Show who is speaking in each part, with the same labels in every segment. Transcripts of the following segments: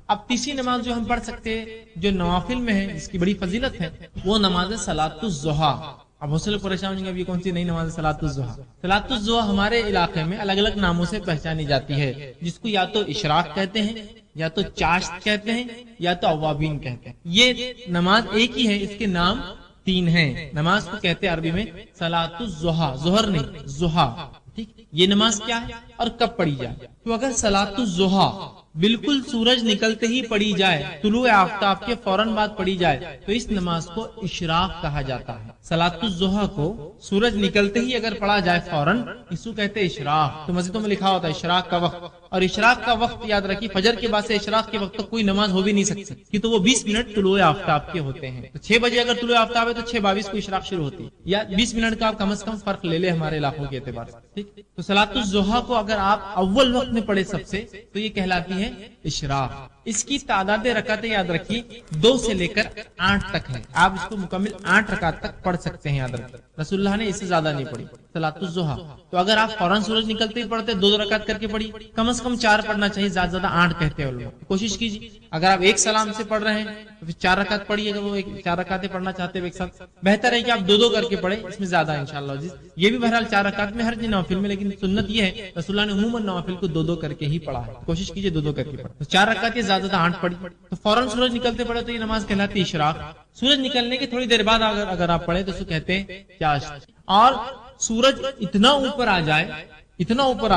Speaker 1: اب تیسری نماز جو ہم پڑھ سکتے ہیں جو نوافل میں ہے جس کی بڑی فضیلت ہے وہ نماز صلاۃ الضحیٰ. اب حوصلے پریشان ہوں گے اب یہ کون سی نئی نماز صلاۃ الضحیٰ. صلاۃ الضحیٰ ہمارے علاقے میں الگ الگ ناموں سے پہچانی جاتی ہے جس کو یا تو اشراق کہتے ہیں یا تو چاشت کہتے ہیں یا تو اوابین کہتے ہیں. یہ نماز ایک ہی ہے اس کے نام تین ہیں. نماز کو کہتے ہیں عربی میں صلاۃ الضحیٰ, ظہر نہیں ضحیٰ. ٹھیک, یہ نماز کیا ہے اور کب پڑھی جائے؟ تو اگر صلاۃ الضحیٰ بالکل سورج نکلتے ہی پڑھی جائے, طلوع آفتاب کے فوراً بعد پڑھی جائے تو اس نماز کو اشراق کہا جاتا ہے. صلاۃ الضحیٰ کو سورج نکلتے ہی اگر پڑھا جائے فوراً اس کو کہتے ہیں اشراق. تو مسجدوں میں لکھا ہوتا ہے اشراق کا وقت, اور اشراق کا وقت یاد رکھیے فجر کے بعد سے اشراق کے وقت تک کوئی نماز ہو بھی نہیں سکتی کہ تو وہ 20 منٹ طلوع آفتاب کے ہوتے ہیں. تو 6 بجے اگر طلوع آفتاب ہے تو 6:22 کو اشراق شروع ہوتی ہے, یا 20 منٹ کا آپ کم از کم فرق لے لے ہمارے علاقوں کے اعتبار سے. ٹھیک, تو صلاۃ الضحیٰ کو اگر آپ اول وقت میں پڑھے سب سے تو یہ کہلاتی ہے اشراق. اس کی تعداد رکعتیں یاد رکھیے 2 سے لے کر 8 تک ہے. آپ اس کو مکمل 8 رکعت تک پڑھ سکتے ہیں. یاد رکھیں رسول اللہ نے اس سے زیادہ نہیں پڑھی صلاۃ الضحیٰ. تو اگر آپ فوراً سورج نکلتے ہی پڑھتے 2 رکعت کر کے پڑھی, کم از کم 4 پڑھنا چاہیے, زیادہ زیادہ 8 کہتے ہیں لوگ. کوشش کیجیے اگر آپ ایک سلام سے پڑھ رہے ہیں تو پھر 4 رکعت پڑھیے. اگر وہ 4 رکعتیں پڑھنا چاہتے ہیں ایک ساتھ, بہتر ہے کہ آپ 2 کر کے پڑھیں, اس میں زیادہ انشاءاللہ عزیز. یہ بھی بہرحال 4 رکعت میں ہر چیز نوافل میں, لیکن سنت یہ ہے رسول اللہ نے عموماً نوافل کو 2 کر کے ہی پڑھا ہے. کوشش کیجیے 2 کر کے پڑھیں. تو 4 رکعت زیادہ زیادہ 8 پڑھی. تو فوراً سورج نکلتے پڑے تو یہ نماز کہلاتی ہے اشراق. سورج نکلنے کے تھوڑی دیر بعد اگر آپ پڑھیں تو اس کو کہتے ہیں چاشت. اور سورج اتنا اوپر آ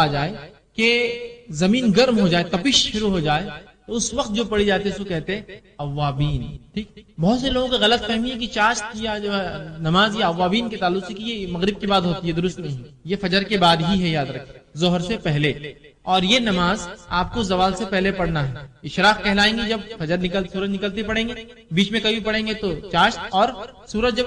Speaker 1: جائے کہ زمین گرم ہو جائے, تپش شروع ہو جائے, تو اس وقت جو پڑھی جاتی ہے اس کو کہتے ہیں اوابین. ٹھیک, بہت سے لوگوں کا غلط فہمی ہے کہ چاشت یا جو ہے نماز یا اوابین کے تعلق سے کہ یہ مغرب کے بعد ہوتی ہے. درست نہیں, یہ فجر کے بعد ہی ہے, یاد رکھیں ظہر سے پہلے. اور یہ نماز آپ کو زوال سے پہلے پڑھنا ہے. اشراق کہلائیں گے جب سورج نکلتے پڑھیں گے, بیچ میں کبھی پڑھیں گے تو چاشت, اور سورج جب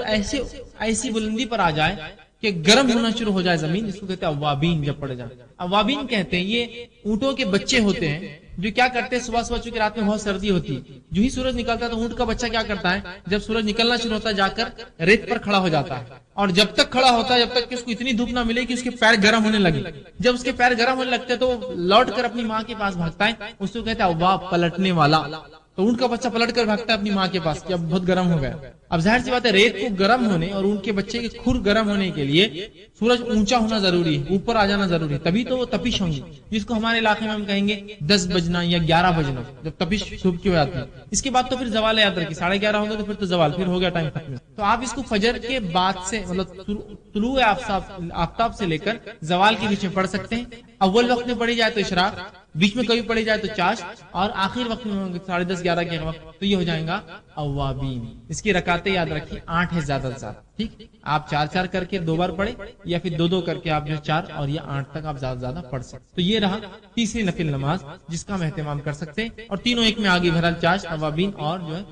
Speaker 1: ایسی بلندی پر آ جائے کہ گرم ہونا شروع ہو جائے زمین, اس کو کہتے ہیں اوابین. جب پڑھے جائیں اوابین کہتے ہیں یہ اونٹوں کے بچے ہوتے ہیں جو کیا کرتے ہیں صبح چونکہ رات میں بہت سردی ہوتی ہے, جو ہی سورج نکلتا ہے تو اونٹ کا بچہ کیا کرتا ہے جب سورج نکلنا شروع ہوتا ہے جا کر ریت پر کھڑا ہو جاتا ہے, اور جب تک کھڑا ہوتا ہے جب تک کہ اس کو اتنی دھوپ نہ ملے کہ اس کے پیر گرم ہونے لگے. جب اس کے پیر گرم ہونے لگتے تو لوٹ کر اپنی ماں کے پاس بھاگتا ہے, اس کو کہتے ہیں اواب, پلٹنے والا. تو اونٹ کا بچہ پلٹ کر بھاگتا ہے اپنی ماں کے پاس کہ اب بہت گرم ہو گیا. اب ظاہر سی بات ہے ریت کو گرم ہونے اور اونٹ کے بچے کے کھر گرم ہونے کے لیے سورج اونچا ہونا ضروری ہے, اوپر آ جانا ضروری ہے, تبھی تو وہ تپش ہوں گی, جس کو ہمارے علاقے میں ہم کہیں گے 10 بجنا یا 11 بجنا, جب تپش صبح کی ہو جاتی ہے. اس کے بعد تو پھر زوال یاد رکھیے 11:30 ہوگا تو پھر تو زوال, پھر ہو گیا ٹائم ختم. تو آپ اس کو فجر کے بعد سے مطلب طلوع آفتاب سے لے کر زوال کے بیچ میں پڑھ سکتے ہیں. اول وقت میں پڑھی جائے تو اشراق, بیچ میں کبھی پڑھی جائے تو چاشت, اور آخر وقت میں 10:30 11 کے وقت تو یہ ہو جائے گا اوابین. اس کی رکعتیں یاد رکھیے 8 ہے زیادہ سے زیادہ. ٹھیک, آپ 4 کر کے 2 بار پڑھے, یا پھر 2 کر کے آپ جو 4 اور یا 8 تک آپ زیادہ زیادہ پڑھ سکتے. تو یہ رہا تیسری نفل نماز جس کا ہم اہتمام کر سکتے ہیں, اور تینوں ایک میں آگے بہرحال چاشت, اوابین اور جو ہے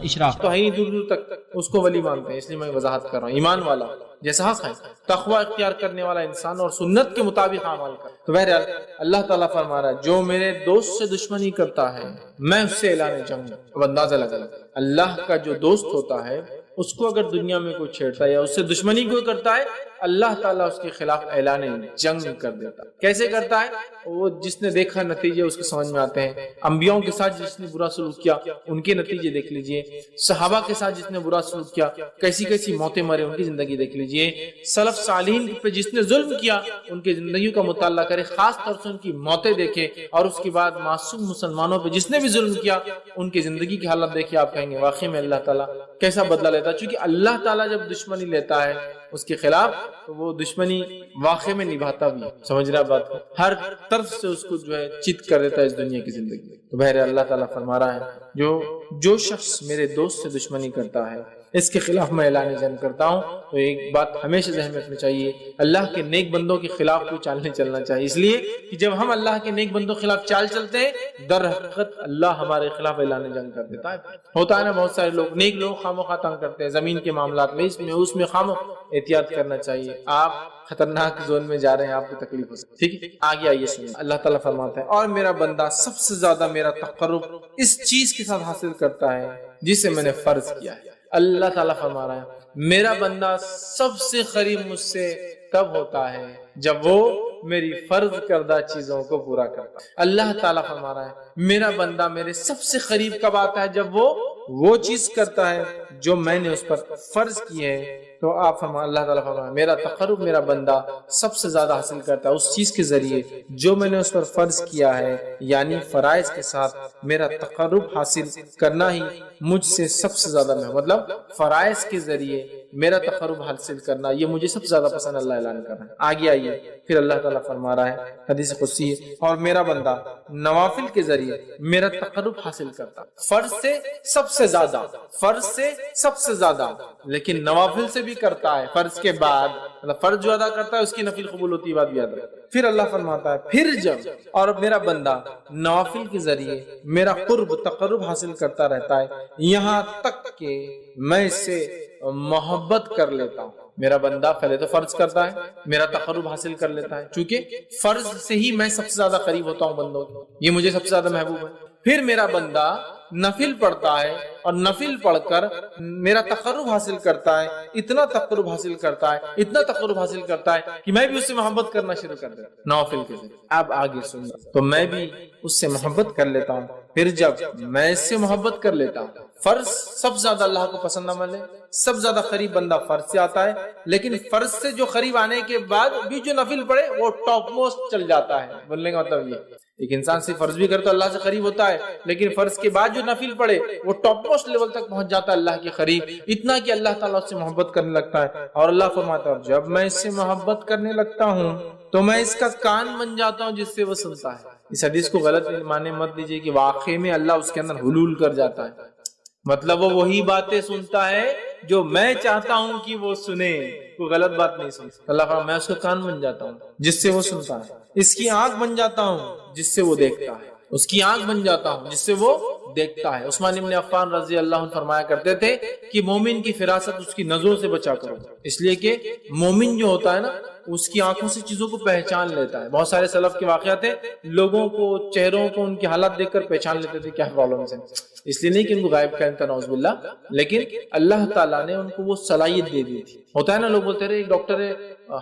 Speaker 1: اشراق.
Speaker 2: تو ہے دور دور تک اس کو ولی مانتے ہیں, اس لیے میں وضاحت کر رہا ہوں. ایمان والا جیسا حق ہے, تقوی اختیار کرنے والا انسان اور سنت کے مطابق عمل کر. تو بہرحال اللہ تعالیٰ فرما رہا ہے جو میرے دوست سے دشمنی کرتا ہے میں اس سے اعلان جنگ. اب اندازہ لگا, اللہ کا جو دوست ہوتا ہے اس کو اگر دنیا میں کوئی چھیڑتا ہے یا اس سے دشمنی کوئی کرتا ہے, اللہ تعالیٰ اس کے خلاف اعلان جنگ کر دیتا ہے. کیسے کرتا ہے؟ وہ جس نے دیکھا نتیجے اس کے سمجھ میں آتے ہیں. انبیاء کے ساتھ جس نے برا سلوک کیا ان کے نتیجے دیکھ لیجئے, صحابہ کے ساتھ جس نے برا سلوک کیا کیسی کیسی موتیں مرے ان کی زندگی دیکھ لیجئے, سلف صالحین پہ جس نے ظلم کیا ان کی زندگیوں کا مطالعہ کرے, خاص طور سے ان کی موتیں دیکھے, اور اس کے بعد معصوم مسلمانوں پہ جس نے بھی ظلم کیا ان کی زندگی کی حالت دیکھے, آپ کہیں گے واقعی میں اللہ تعالیٰ کیسا بدلہ لیتا ہے. چونکہ اللہ تعالیٰ جب دشمنی لیتا ہے اس کے خلاف تو وہ دشمنی واقع میں نبھاتا بھی, سمجھ رہا بات کو, ہر طرف سے اس کو جو ہے چت کر دیتا ہے اس دنیا کی زندگی. تو بہرحال اللہ تعالیٰ فرما رہا ہے جو شخص میرے دوست سے دشمنی کرتا ہے اس کے خلاف میں اعلان جنگ کرتا ہوں. تو ایک بات ہمیشہ ذہن میں رکھنی چاہیے, اللہ کے نیک بندوں کے خلاف کوئی چال نہیں چلنا چاہیے, اس لیے کہ جب ہم اللہ کے نیک بندوں کے خلاف چال چلتے ہیں در حقیقت اللہ ہمارے خلاف اعلان جنگ کر دیتا ہے. ہوتا ہے نا بہت سارے لوگ, نیک لوگ خامخواہ تنگ کرتے ہیں زمین کے معاملات میں, اس میں خامخواہ احتیاط کرنا چاہیے. آپ خطرناک زون میں جا رہے ہیں, آپ کو تکلیف ہو سکتی ہے. ٹھیک ہے, آگے آئیے سنیں. اللہ تعالیٰ فرماتا ہے اور میرا بندہ سب سے زیادہ میرا تقرب اس چیز کے ساتھ حاصل کرتا ہے جسے میں نے فرض کیا ہے. اللہ تعالیٰ فرما رہا ہے میرا بندہ سب سے قریب مجھ سے تب ہوتا ہے جب وہ میری فرض کردہ چیزوں کو پورا کرتا ہے۔ اللہ تعالیٰ فرما رہا ہے میرا بندہ میرے سب سے قریب کب آتا ہے؟ جب وہ چیز کرتا ہے جو میں نے اس پر فرض کی ہے۔ تو آپ فرما اللہ تعالیٰ فرما میرا تقرب میرا بندہ سب سے زیادہ حاصل کرتا ہے اس چیز کے ذریعے جو میں نے اس پر فرض کیا ہے، یعنی فرائض کے ساتھ میرا تقرب حاصل کرنا ہی مجھ سے سب سے زیادہ مطلب فرائض کے ذریعے میرا تقرب حاصل کرنا یہ مجھے سب سے زیادہ پسند اللہ اعلان کر رہا ہے۔ آگے آئیے پھر اللہ تعالیٰ فرما رہا ہے حدیث قدسی ہے، اور میرا بندہ نوافل کے ذریعے میرا تقرب حاصل کرتا فرض سے سب سے زیادہ، فرض سے سب سے زیادہ، لیکن نوافل سے بھی کرتا ہے فرض کے بعد، مطلب فرض جو ادا کرتا ہے اس کی نفل قبول ہوتی ہے، بات بھی یاد رکھیں۔ پھر اللہ فرماتا ہے پھر جب اور میرا بندہ نوافل کے ذریعے میرا قرب تقرب حاصل کرتا رہتا ہے یہاں تک کہ میں اس سے محبت کر لیتا ہوں۔ میرا بندہ پہلے تو فرض کرتا ہے، میرا تقرب حاصل کر لیتا ہے، چونکہ فرض سے ہی میں سب سے زیادہ قریب ہوتا ہوں بندوں کی، یہ مجھے سب سے زیادہ محبوب ہے۔ پھر میرا بندہ نفل پڑھتا ہے اور نفل پڑھ کر میرا تقرب حاصل کرتا ہے، اتنا تقرب حاصل کرتا ہے، اتنا تقرب حاصل کرتا ہے کہ میں بھی اس سے محبت کرنا شروع کر دیتا ہوں نوافل کے ذریعے۔ اب آگے سننا، تو میں بھی اس سے محبت کر لیتا ہوں۔ پھر جب میں اس سے محبت کر لیتا ہوں، فرض سب زیادہ اللہ کو پسند عمل ہے، سب زیادہ قریب بندہ فرض سے آتا ہے، لیکن فرض سے جو قریب آنے کے بعد بھی جو نفل پڑھے وہ ٹاپ موسٹ چل جاتا ہے۔ بولنے کا مطلب یہ ایک انسان صرف فرض بھی کرے تو اللہ سے قریب ہوتا ہے، لیکن فرض کے بعد جو نفل پڑھے وہ ٹاپ موسٹ لیول تک پہنچ جاتا ہے اللہ کے قریب، اتنا کہ اللہ تعالیٰ اس سے محبت کرنے لگتا ہے۔ اور اللہ فرماتا ہے جب میں اس سے محبت کرنے لگتا ہوں تو میں اس کا کان بن جاتا ہوں جس سے وہ سنتا ہے۔ اس حدیث کو غلط معنی مت لیجیے کہ واقعی میں اللہ اس کے اندر حلول کر جاتا ہے، مطلب وہ وہی باتیں سنتا ہے جو میں چاہتا ہوں کہ وہ سنے، کوئی غلط بات نہیں سنتا۔ اللہ فرماتا ہے میں اس کا کان بن جاتا ہوں جس سے وہ سنتا ہے، اس کی آنکھ بن جاتا ہوں جس سے وہ دیکھتا ہے، اس کی آنکھ بن جاتا ہوں جس سے وہ دیکھتا ہے۔ عثمان بن عفان رضی اللہ عنہ فرمایا کرتے تھے کہ مومن کی فراست اس کی نظروں سے بچا کرو، اس لیے کہ مومن جو ہوتا ہے نا اس کی آنکھوں سے چیزوں کو پہچان لیتا ہے۔ بہت سارے سلف کے واقعات ہیں، لوگوں کو چہروں کو ان کے حالات دیکھ کر پہچان لیتے تھے کیا پرابلمس ہیں، اس لیے نہیں کہ ان کو غائب کہتا نعوذ باللہ، لیکن اللہ تعالیٰ نے ان کو وہ صلاحیت دے دی تھی۔ ہوتا ہے نا لوگ بولتے رہے ایک ڈاکٹر ہے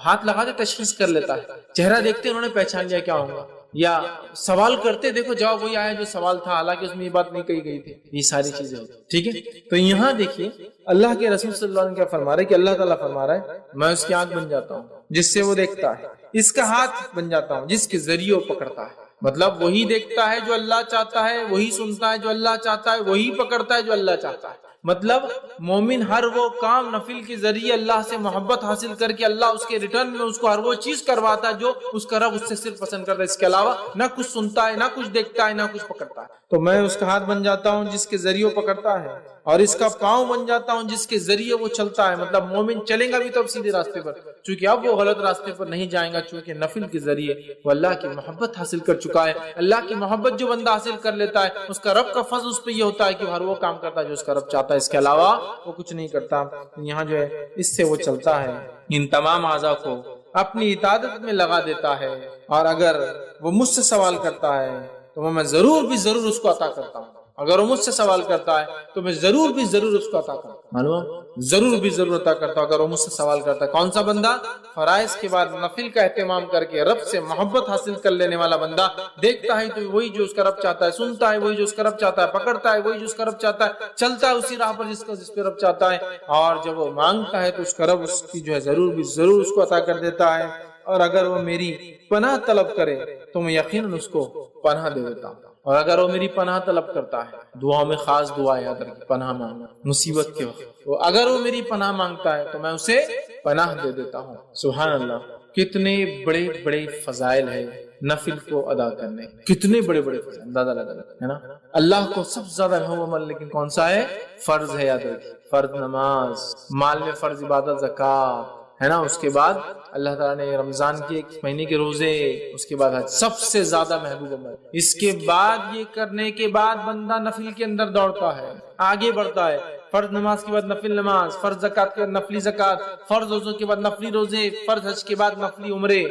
Speaker 2: ہاتھ لگا دے تشخیص کر لیتا ہے، چہرہ دیکھتے انہوں نے پہچان لیا کیا ہوگا، یا سوال کرتے دیکھو جواب وہی آیا جو سوال تھا حالانکہ اس میں یہ بات نہیں کہی گئی تھی، یہ ساری چیزیں ہوتی ہیں۔ ٹھیک ہے، تو یہاں دیکھیے اللہ کے رسول صلی اللہ علیہ وسلم کیا فرما رہے کہ اللہ تعالیٰ فرما رہا ہے میں اس کی آنکھ بن جاتا ہوں جس سے وہ دیکھتا ہے، اس کا ہاتھ بن جاتا ہوں جس کے ذریعے وہ پکڑتا ہے، مطلب وہی دیکھتا ہے جو اللہ چاہتا ہے، وہی سنتا ہے جو اللہ چاہتا ہے، وہی پکڑتا ہے جو اللہ چاہتا ہے۔ مطلب مومن ہر وہ کام نفل کے ذریعے اللہ سے محبت حاصل کر کے اللہ اس کے ریٹرن میں اس کو ہر وہ چیز کرواتا ہے جو اس کا رب اس سے صرف پسند کرتا ہے، اس کے علاوہ نہ کچھ سنتا ہے، نہ کچھ دیکھتا ہے، نہ کچھ پکڑتا ہے۔ تو میں اس کا ہاتھ بن جاتا ہوں جس کے ذریعے وہ پکڑتا ہے، اور اس کا پاؤں بن جاتا ہوں جس کے ذریعے وہ چلتا ہے۔ مطلب مومن چلیں گا بھی تو سیدھے راستے پر، چونکہ اب وہ غلط راستے پر نہیں جائیں گا، چونکہ نفل کے ذریعے وہ اللہ کی محبت حاصل کر چکا ہے۔ اللہ کی محبت جو بندہ حاصل کر لیتا ہے اس کا رب کا فضل اس پہ یہ ہوتا ہے کہ وہ ہر وہ کام کرتا ہے جو اس کا رب چاہتا ہے، اس کے علاوہ وہ کچھ نہیں کرتا۔ یہاں جو ہے اس سے وہ چلتا ہے، ان تمام اعضاء کو اپنی اطاعت میں لگا دیتا ہے، اور اگر وہ مجھ سے سوال کرتا ہے تو میں ضرور بھی ضرور اس کو عطا کرتا ہوں، اگر وہ مجھ سے سوال کرتا ہے تو میں ضرور بھی ضرور اس کو عطا کرتا ہوں، معلوم ضرور بھی ضرور عطا کرتا ہوں اگر وہ مجھ سے سوال کرتا ہے۔ کون سا بندہ؟ فرائض کے بعد نفل کا اہتمام کر کے رب سے محبت حاصل کر لینے والا بندہ، دیکھتا ہے تو وہی جو اس کا رب چاہتا ہے، سنتا ہے وہی جو اس کا رب چاہتا ہے، پکڑتا ہے وہی جو اس کا رب چاہتا ہے، چلتا ہے اسی راہ پر جس پہ رب چاہتا ہے، اور جب وہ مانگتا ہے تو اس کا رب اس کی جو ہے ضرور بھی ضرور اس کو عطا کر دیتا ہے۔ اور اگر وہ میری پناہ طلب کرے تو میں یقیناً اس کو پناہ دے دیتا ہوں، اور اگر وہ میری پناہ طلب کرتا ہے، دعاؤں میں خاص دعا یاد رکھیں، پناہ مانگنا مصیبت کے وقت، تو اگر وہ میری پناہ مانگتا ہے تو میں اسے پناہ دے دیتا ہوں۔ سبحان اللہ، کتنے بڑے بڑے فضائل ہے نفل کو ادا کرنے، کتنے بڑے بڑے فضائل، اندازہ لگا ہے نا۔ اللہ کو سب سے زیادہ محبوب عمل لیکن کون سا ہے؟ فرض ہے، یاد رکھیں، فرض نماز، مال میں فرض عبادت زکات ہے نا، اس کے بعد اللہ تعالیٰ نے رمضان کے ایک مہینے کے روزے، اس کے بعد سب سے زیادہ محبوب عمل، اس کے بعد یہ کرنے کے بعد بندہ نفل کے اندر دوڑتا ہے، آگے بڑھتا ہے، فرض نماز کے بعد نفل نماز، فرض زکات کے بعد نفلی زکات، فرض روزوں کے بعد نفلی روزے، فرض حج کے بعد نفلی عمرے،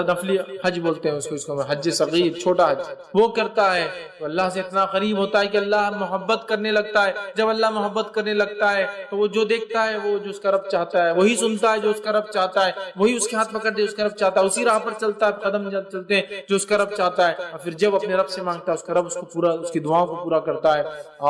Speaker 2: نفلی حج بولتے ہیں اس کو حج صغیر، چھوٹا حج، وہ کرتا ہے تو اللہ سے اتنا قریب ہوتا ہے کہ اللہ محبت کرنے لگتا ہے۔ جب اللہ محبت کرنے لگتا ہے تو وہ جو دیکھتا ہے، وہ جو اس کا رب چاہتا ہے وہی سنتا ہے جو اس کا رب چاہتا ہے، وہی اس کے ہاتھ پکڑ دے اس کا رب چاہتا ہے، اسی راہ پر چلتا ہے، قدم چلتے ہیں جو اس کا رب چاہتا ہے، اور پھر جب اپنے رب سے مانگتا ہے اس کا رب اس کو پورا، اس کی دعاؤں کو پورا کرتا ہے،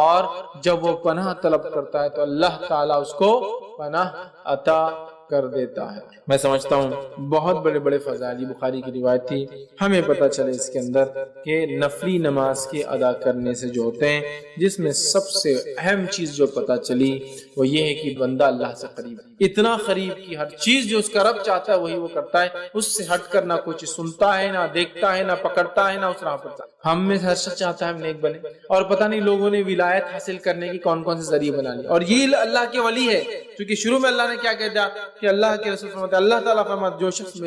Speaker 2: اور جب وہ پناہ طلب کرتا ہے تو اللہ تعالیٰ اس کو پناہ عطا کر دیتا ہے۔ میں سمجھتا ہوں بہت بڑے بڑے فضائل، بخاری کی روایت تھی، ہمیں پتہ چلے اس کے اندر کہ نفلی نماز کے ادا کرنے سے جو ہوتے ہیں، جس میں سب سے اہم چیز جو پتہ چلی وہ یہ ہے کہ بندہ اللہ سے قریب ہے، اتنا قریب کہ ہر چیز جو اس کا رب چاہتا ہے وہی وہ کرتا ہے، اس سے ہٹ کر نہ کوئی چیز سنتا ہے، نہ دیکھتا ہے، نہ پکڑتا ہے، نہ اس راہ پر چلتا ہے۔ ہم میں ہر شخص چاہتا ہے ہم نیک بنے، اور پتہ نہیں لوگوں نے ولایت حاصل کرنے کی کون کون سے ذریعے بنا لیے، اور یہ اللہ کے ولی ہے، کیونکہ شروع میں اللہ نے کیا کہہ دیا کہ اللہ کے رسول فرماتے ہیں، اللہ تعالیٰ فرماتے جو شخص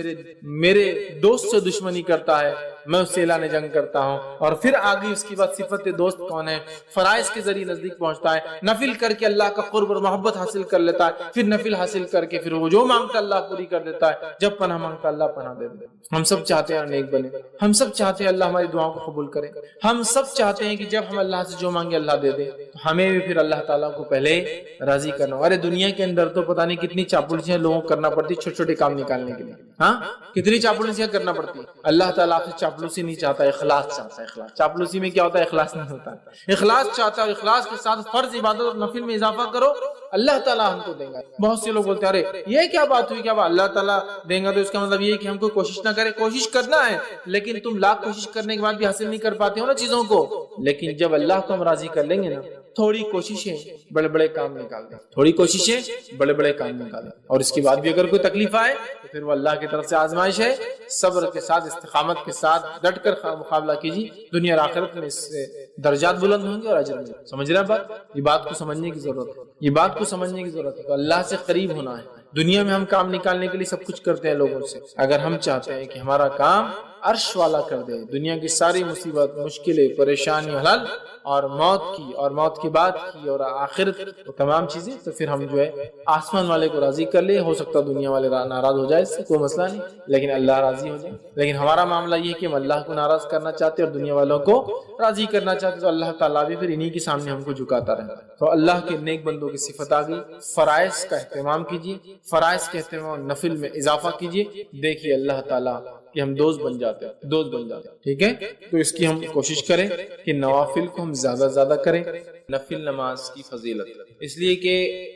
Speaker 2: میرے دوست سے دشمنی کرتا ہے میں اس سے اعلان جنگ کرتا ہوں، اور پھر آگے اس کی بات صفت دوست کون ہے، فرائض کے ذریعے نزدیک پہنچتا ہے، نفل کر کے اللہ کا قرب اور محبت حاصل کر لیتا ہے، پھر نفل حاصل کر کے پھر وہ جو مانگتا اللہ پوری کر دیتا ہے، جب پناہ مانگتا اللہ پناہ دے دیتا ہے۔ ہم سب چاہتے ہیں نیک بنے، ہم سب چاہتے ہیں اللہ ہماری دعاؤں کو قبول کرے، ہم سب چاہتے ہیں کہ جب ہم اللہ سے جو مانگے اللہ دے دے، ہمیں بھی پھر اللہ تعالیٰ کو پہلے راضی کرنا۔ ارے دنیا کے اندر تو پتہ نہیں کتنی چاپلوسیاں لوگوں کو کرنا پڑتی چھوٹے چھوٹے کام نکالنے کے لیے، ہاں کتنی چاپلوسیاں کرنا پڑتی۔ اللہ تعالیٰ آپ سے چاپلوسی نہیں چاہتا، اخلاص چاہتا ہے۔ اخلاص، چاپلوسی میں کیا ہوتا ہے؟ اخلاص نہیں ہوتا، اخلاص چاہتا ہے، اور اخلاص کے ساتھ فرض عبادت اور نفل میں اضافہ کرو، اللہ تعالیٰ ہم کو دیں گا۔ بہت سے لوگ بولتے ہیں ارے یہ کیا بات ہوئی، کیا بات اللہ تعالیٰ دیں گا، تو اس کا مطلب یہ ہے کہ ہم کو کوشش نہ کریں۔ کوشش کرنا ہے، لیکن تم لاکھ کوشش کرنے کے بعد بھی حاصل نہیں کر پاتے ہو نا چیزوں کو، لیکن جب اللہ کو ہم راضی کر لیں گے نا، تھوڑی کوششیں بڑے بڑے کام نکال دیں، تھوڑی کوششیں بڑے بڑے کام نکال دیں، اور اس کے بعد بھی اگر کوئی تکلیف آئے تو پھر وہ اللہ کی طرف سے آزمائش ہے، صبر کے ساتھ، استقامت کے ساتھ ڈٹ کر مقابلہ کیجیے، دنیا اور آخرت میں اس سے درجات بلند ہوں گے اور اجر ملے گا۔ سمجھ رہے ہیں بات؟ یہ بات کو سمجھنے کی ضرورت ہے، یہ بات کو سمجھنے کی ضرورت ہے۔ تو اللہ سے قریب ہونا ہے۔ دنیا میں ہم کام نکالنے کے لیے سب کچھ کرتے ہیں لوگوں سے، اگر ہم چاہتے ہیں کہ ہمارا کام عرش والا کر دے، دنیا کی ساری مصیبت، مشکلیں، پریشانی حل، اور موت کی بعد کی اور آخرت وہ تمام چیزیں، تو پھر ہم جو ہے آسمان والے کو راضی کر لیں۔ ہو سکتا ہے دنیا والے ناراض ہو جائے، اس سے کوئی مسئلہ نہیں، لیکن اللہ راضی ہو جائے۔ لیکن ہمارا معاملہ یہ ہے کہ ہم اللہ کو ناراض کرنا چاہتے اور دنیا والوں کو راضی کرنا چاہتے، تو اللہ تعالیٰ بھی پھر انہی کے سامنے ہم کو جھکاتا رہتا ہے۔ تو اللہ کے نیک بندوں کی صفت آ گئی، فرائض کا اہتمام کیجیے، فرائض کے اہتمام نفل میں اضافہ کیجیے، دیکھیے اللہ تعالیٰ کہ ہم دوست بن جاتے ہیں، ٹھیک ہے؟ تو اس کی ہم کوشش کریں کہ نوافل کو ہم زیادہ زیادہ کریں۔ نفل نماز کی فضیلت اس لیے کہ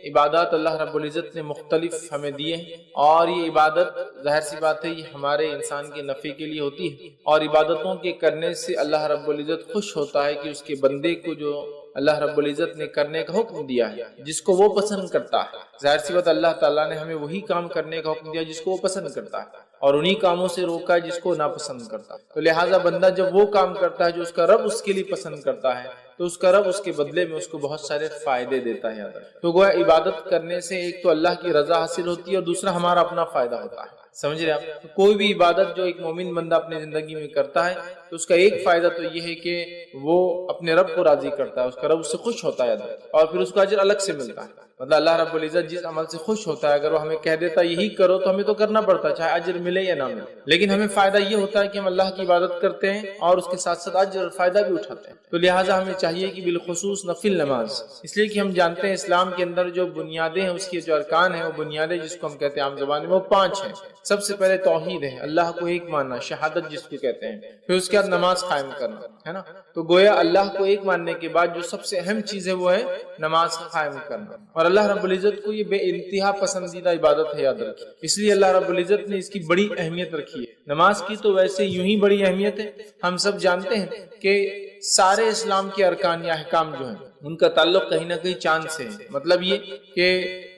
Speaker 2: عبادات اللہ رب العزت نے مختلف ہمیں دیے ہیں، اور یہ عبادت ظاہر سی بات ہے یہ ہمارے انسان کے نفع کے لیے ہوتی ہے، اور عبادتوں کے کرنے سے اللہ رب العزت خوش ہوتا ہے کہ اس کے بندے کو جو اللہ رب العزت نے کرنے کا حکم دیا ہے جس کو وہ پسند کرتا ہے۔ ظاہر سی بات اللہ تعالیٰ نے ہمیں وہی کام کرنے کا حکم دیا جس کو وہ پسند کرتا ہے، اور انہی کاموں سے روکا ہے جس کو ناپسند کرتا ہے۔ تو لہٰذا بندہ جب وہ کام کرتا ہے جو اس کا رب اس کے لیے پسند کرتا ہے، تو اس کا رب اس کے بدلے میں اس کو بہت سارے فائدے دیتا ہے۔ تو گویا عبادت کرنے سے ایک تو اللہ کی رضا حاصل ہوتی ہے، اور دوسرا ہمارا اپنا فائدہ ہوتا ہے۔ سمجھ رہے آپ؟ کوئی بھی عبادت جو ایک مومن بندہ اپنی زندگی میں کرتا ہے تو اس کا ایک فائدہ تو یہ ہے کہ وہ اپنے رب کو راضی کرتا ہے، اس کا رب اس سے خوش ہوتا ہے، اور پھر اس کا اجر الگ سے ملتا ہے۔ مطلب اللہ رب العزت جس عمل سے خوش ہوتا ہے، اگر وہ ہمیں کہہ دیتا ہے یہی کرو تو ہمیں تو کرنا پڑتا ہے، چاہے اجر ملے یا نہ ملے، لیکن ہمیں فائدہ یہ ہوتا ہے کہ ہم اللہ کی عبادت کرتے ہیں اور اس کے ساتھ ساتھ اجر اور فائدہ بھی اٹھاتے ہیں۔ تو لہٰذا ہمیں چاہیے کہ بالخصوص نفل نماز، اس لیے کہ ہم جانتے ہیں اسلام کے اندر جو بنیادیں ہیں، اس کے جو ارکان ہیں، وہ بنیادیں جس کو ہم کہتے ہیں عام زبان میں، وہ 5 ہیں۔ سب سے پہلے توحید ہے، اللہ کو ایک ماننا، شہادت جس کو کہتے ہیں، پھر اس کے بعد نماز قائم کرنا ہے نا۔ تو گویا اللہ کو ایک ماننے کے بعد جو سب سے اہم چیز ہے وہ ہے نماز قائم کرنا، اور اللہ رب العزت کو یہ بے انتہا پسندیدہ عبادت ہے، یاد رکھیں۔ اس لیے اللہ رب العزت نے اس کی بڑی اہمیت رکھی ہے۔ نماز کی تو ویسے یوں ہی بڑی اہمیت ہے، ہم سب جانتے ہیں کہ سارے اسلام کے ارکان یا احکام جو ہیں ان کا تعلق کہیں نہ کہیں چاند سے ہے۔ مطلب یہ کہ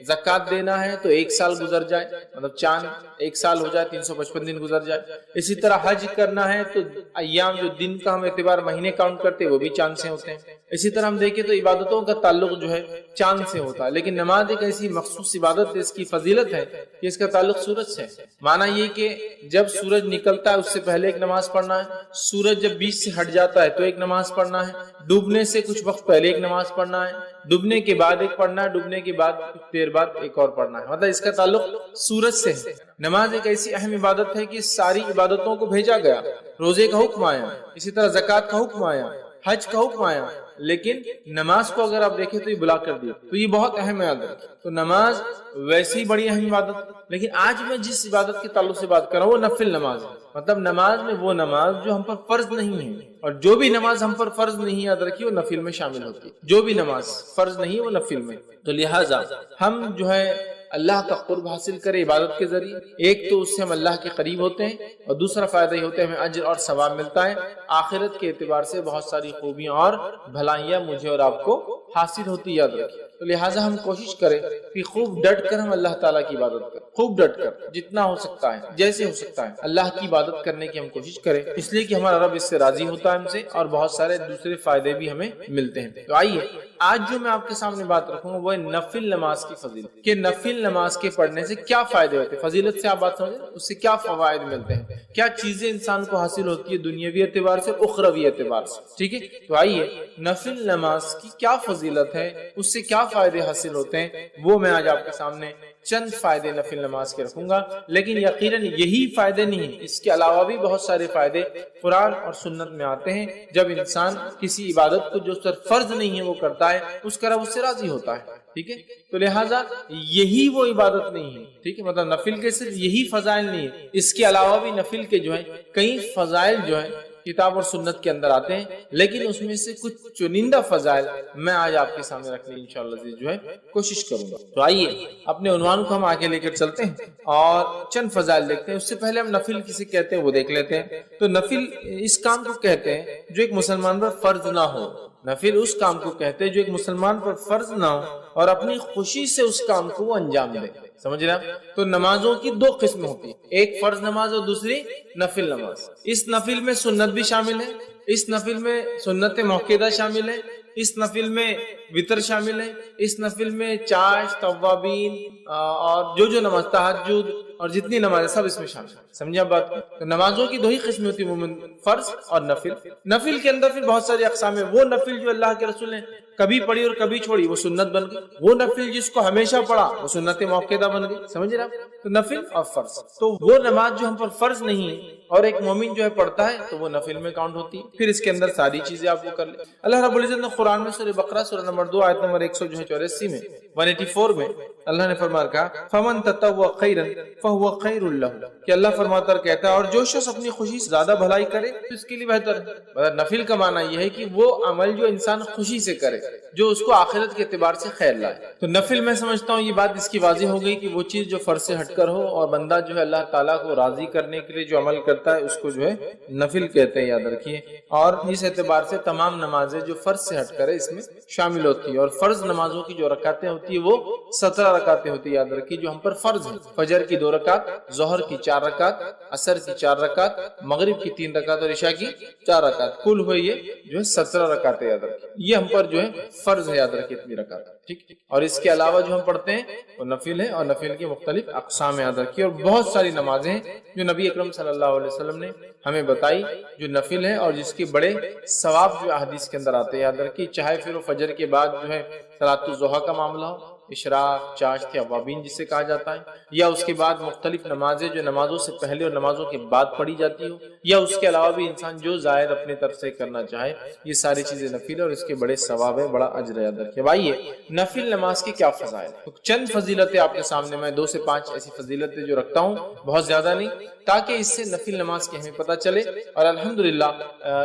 Speaker 2: زکوٰۃ دینا ہے تو 1 سال گزر جائے، مطلب چاند 1 سال ہو جائے، 355 دن گزر جائے۔ اسی طرح حج کرنا ہے تو ایام جو دن کا ہم اعتبار مہینے کاؤنٹ کرتے وہ بھی چاند سے ہوتے ہیں۔ اسی طرح ہم دیکھیں تو عبادتوں کا تعلق جو ہے چاند سے ہوتا ہے، لیکن نماز ایک ایسی مخصوص عبادت ہے، اس کی فضیلت ہے کہ اس کا تعلق سورج سے ہے۔ معنی یہ کہ جب سورج نکلتا ہے اس سے پہلے ایک نماز پڑھنا ہے، سورج جب بیچ سے ہٹ جاتا ہے تو ایک نماز پڑھنا ہے، ڈوبنے سے کچھ وقت پہلے ایک نماز پڑھنا ہے، ڈوبنے کے بعد ایک پڑھنا ہے، ڈوبنے کے بعد کچھ دیر بعد ایک اور پڑھنا ہے، مطلب اس کا تعلق سورج سے ہے۔ نماز ایک ایسی اہم عبادت ہے کہ ساری عبادتوں کو بھیجا گیا، روزے کا حکم آیا، اسی طرح زکوٰۃ کا حکم آیا، حج کا حکم آیا، لیکن نماز کو اگر آپ دیکھیں تو یہ بلا کر دیا، تو یہ بہت اہم ہے یاد رکھیں۔ تو نماز ویسی بڑی اہم عبادت، لیکن آج میں جس عبادت کے تعلق سے بات کر رہا ہوں وہ نفل نماز ہے، مطلب نماز میں وہ نماز جو ہم پر فرض نہیں ہے، اور جو بھی نماز ہم پر فرض نہیں یاد رکھیے وہ نفل میں شامل ہوتی ہے، جو بھی نماز فرض نہیں ہے وہ نفل میں۔ تو لہٰذا ہم جو ہے اللہ کا قرب حاصل کرے عبادت کے ذریعے، ایک تو اس سے ہم اللہ کے قریب ہوتے ہیں، اور دوسرا فائدہ یہ ہوتا ہے ہمیں اجر اور ثواب ملتا ہے، آخرت کے اعتبار سے بہت ساری خوبیاں اور بھلائیاں مجھے اور آپ کو حاصل ہوتی یاد رکھیں۔ تو لہٰذا ہم کوشش کریں کہ خوب ڈٹ کر ہم اللہ تعالیٰ کی عبادت کریں، خوب ڈٹ کر جتنا ہو سکتا ہے، جیسے ہو سکتا ہے اللہ کی عبادت کرنے کی ہم کوشش کریں، اس لیے کہ ہمارا رب اس سے راضی ہوتا ہے ہم سے، اور بہت سارے دوسرے فائدے بھی ہمیں ملتے ہیں۔ تو آئیے آج جو میں آپ کے سامنے بات رکھوں گا وہ ہے نفل نماز کی فضیلت، کہ نفل نماز کے پڑھنے سے کیا فائدے ہوتے ہیں، فضیلت سے آپ بات سمجھیں، اس سے کیا فوائد ملتے ہیں، کیا چیزیں انسان کو حاصل ہوتی ہے دنیاوی اعتبار سے اور اخروی اعتبار سے، ٹھیک ہے۔ تو آئیے نفل نماز کی کیا فضیلت ہے، اس سے کیا فائدے حاصل ہوتے ہیں، وہ میں آج آپ کے سامنے چند فائدے نفل نماز کے رکھوں گا، لیکن یقیناً یہی فائدے نہیں، اس کے علاوہ بھی بہت سارے فائدے قرآن اور سنت میں آتے ہیں۔ جب انسان کسی عبادت کو جو صرف فرض نہیں ہے وہ کرتا ہے، اس کا رب اس سے راضی ہوتا ہے، ٹھیک ہے۔ تو لہٰذا یہی وہ عبادت نہیں ہے، ٹھیک ہے، مطلب نفل کے صرف یہی فضائل نہیں ہے، اس کے علاوہ بھی نفل کے جو ہے کئی فضائل جو ہے کتاب اور سنت کے اندر آتے ہیں، لیکن اس میں سے کچھ چنندہ فضائل میں آج آپ کے سامنے رکھنے کی انشاءاللہ جو ہے کوشش کروں گا۔ تو آئیے اپنے عنوان کو ہم آگے لے کر چلتے ہیں اور چند فضائل دیکھتے ہیں۔ اس سے پہلے ہم نفل کسے کہتے ہیں وہ دیکھ لیتے ہیں۔ تو نفل اس کام کو کہتے ہیں جو ایک مسلمان پر فرض نہ ہو، نفل اس کام کو کہتے ہیں جو ایک مسلمان پر فرض نہ ہو اور اپنی خوشی سے اس کام کو وہ انجام دے، سمجھ رہے ہیں؟ تو نمازوں کی دو قسم ہوتی ہیں، ایک فرض نماز اور دوسری نفل نماز۔ اس نفل میں سنت بھی شامل ہے، اس نفل میں سنت موقعہ شامل ہے، اس نفل میں وطر شامل ہے، اس نفل میں چاشت، توابین اور جو نماز تہجد اور جتنی نمازیں سب اس میں شامل ہیں، سمجھے آپ بات کو؟ تو نمازوں کی دو ہی قسمیں ہوتی ہیں، فرض اور نفل۔ نفل کے اندر پھر بہت ساری اقسام ہیں، وہ نفل جو اللہ کے رسول نے کبھی پڑھی اور کبھی چھوڑی وہ سنت بن گئی، وہ نفل جس کو ہمیشہ پڑھا وہ سنت موقعہ بن گئی، سمجھ رہے آپ؟ تو نفل اور فرض، تو وہ نماز جو ہم پر فرض نہیں ہے اور ایک مومن جو ہے پڑھتا ہے تو وہ نفل میں کاؤنٹ ہوتی ہے، پھر اس کے اندر ساری چیزیں آپ کو کر لیں۔ اللہ رب العزت نے قرآن میں سورہ بقرہ سورہ نمبر 2 آیت نمبر 184 میں 184 میں اللہ نے فرمایا کہا فمن تطوع خیرا فهو خیر له، کہ اللہ فرماتا کہتا ہے اور جو شخص اپنی خوشی سے زیادہ بھلائی کرے تو اس کے لیے بہتر ہے۔ مطلب نفل کا معنی یہ ہے کہ وہ عمل جو انسان خوشی سے کرے، جو اس کو آخرت کے اعتبار سے خیر لائے۔ تو نفل میں سمجھتا ہوں یہ بات اس کی واضح ہو گئی کہ وہ چیز جو فرض سے ہٹ کر ہو، اور بندہ جو ہے اللہ تعالیٰ کو راضی کرنے کے لیے جو عمل کرتا ہے اس کو جو ہے نفل کہتے ہیں، یاد رکھیے۔ اور اس اعتبار سے تمام نمازیں جو فرض سے ہٹ کر ہے اس میں شامل ہوتی ہے، اور فرض نمازوں کی جو رکعتیں ہوتی ہیں وہ 17 رکعتیں ہوتی ہیں، یاد رکھیے، جو ہم پر فرض ہیں۔ فجر کی 2 رکعت، ظہر کی 4 رکعت، عصر کی 4 رکعت، مغرب کی 3 رکعت اور عشاء کی 4 رکعت، کل ہوئی یہ جو ہے 17 رکعتیں، یاد رکھیے، یہ ہم پر جو ہے فرض ہے، یاد رکھیے اتنی رکعت، ٹھیک۔ اور اس کے علاوہ جو ہم پڑھتے ہیں وہ نفل ہے، اور نفل کی مختلف اقسام یاد رکھیے، اور بہت ساری نمازیں ہیں جو نبی اکرم صلی اللہ علیہ وسلم نے ہمیں بتائی جو نفل ہے اور جس کے بڑے ثواب جو احادیث کے اندر آتے ہیں، یاد رکھیے، چاہے پھر وہ فجر کے بعد جو ہے صلاۃ الضحیٰ کا معاملہ ہو، اشراق، چاشت یا اوابین جسے کہا جاتا ہے، یا اس کے بعد مختلف نمازیں جو نمازوں سے پہلے اور نمازوں کے بعد پڑھی جاتی ہو، یا اس کے علاوہ بھی انسان جو زائد اپنے طرف سے کرنا چاہے، یہ ساری چیزیں نفل ہے اور اس کے بڑے ثواب ہے، بڑا اجر ہے، یاد رکھیے۔ بھائیے نفل نماز کے کیا فضائل ہیں؟ تو چند فضیلتیں آپ کے سامنے میں 2 سے 5 ایسی فضیلتیں جو رکھتا ہوں، بہت زیادہ نہیں، تاکہ اس سے نفل نماز کی ہمیں پتہ چلے۔ اور الحمدللہ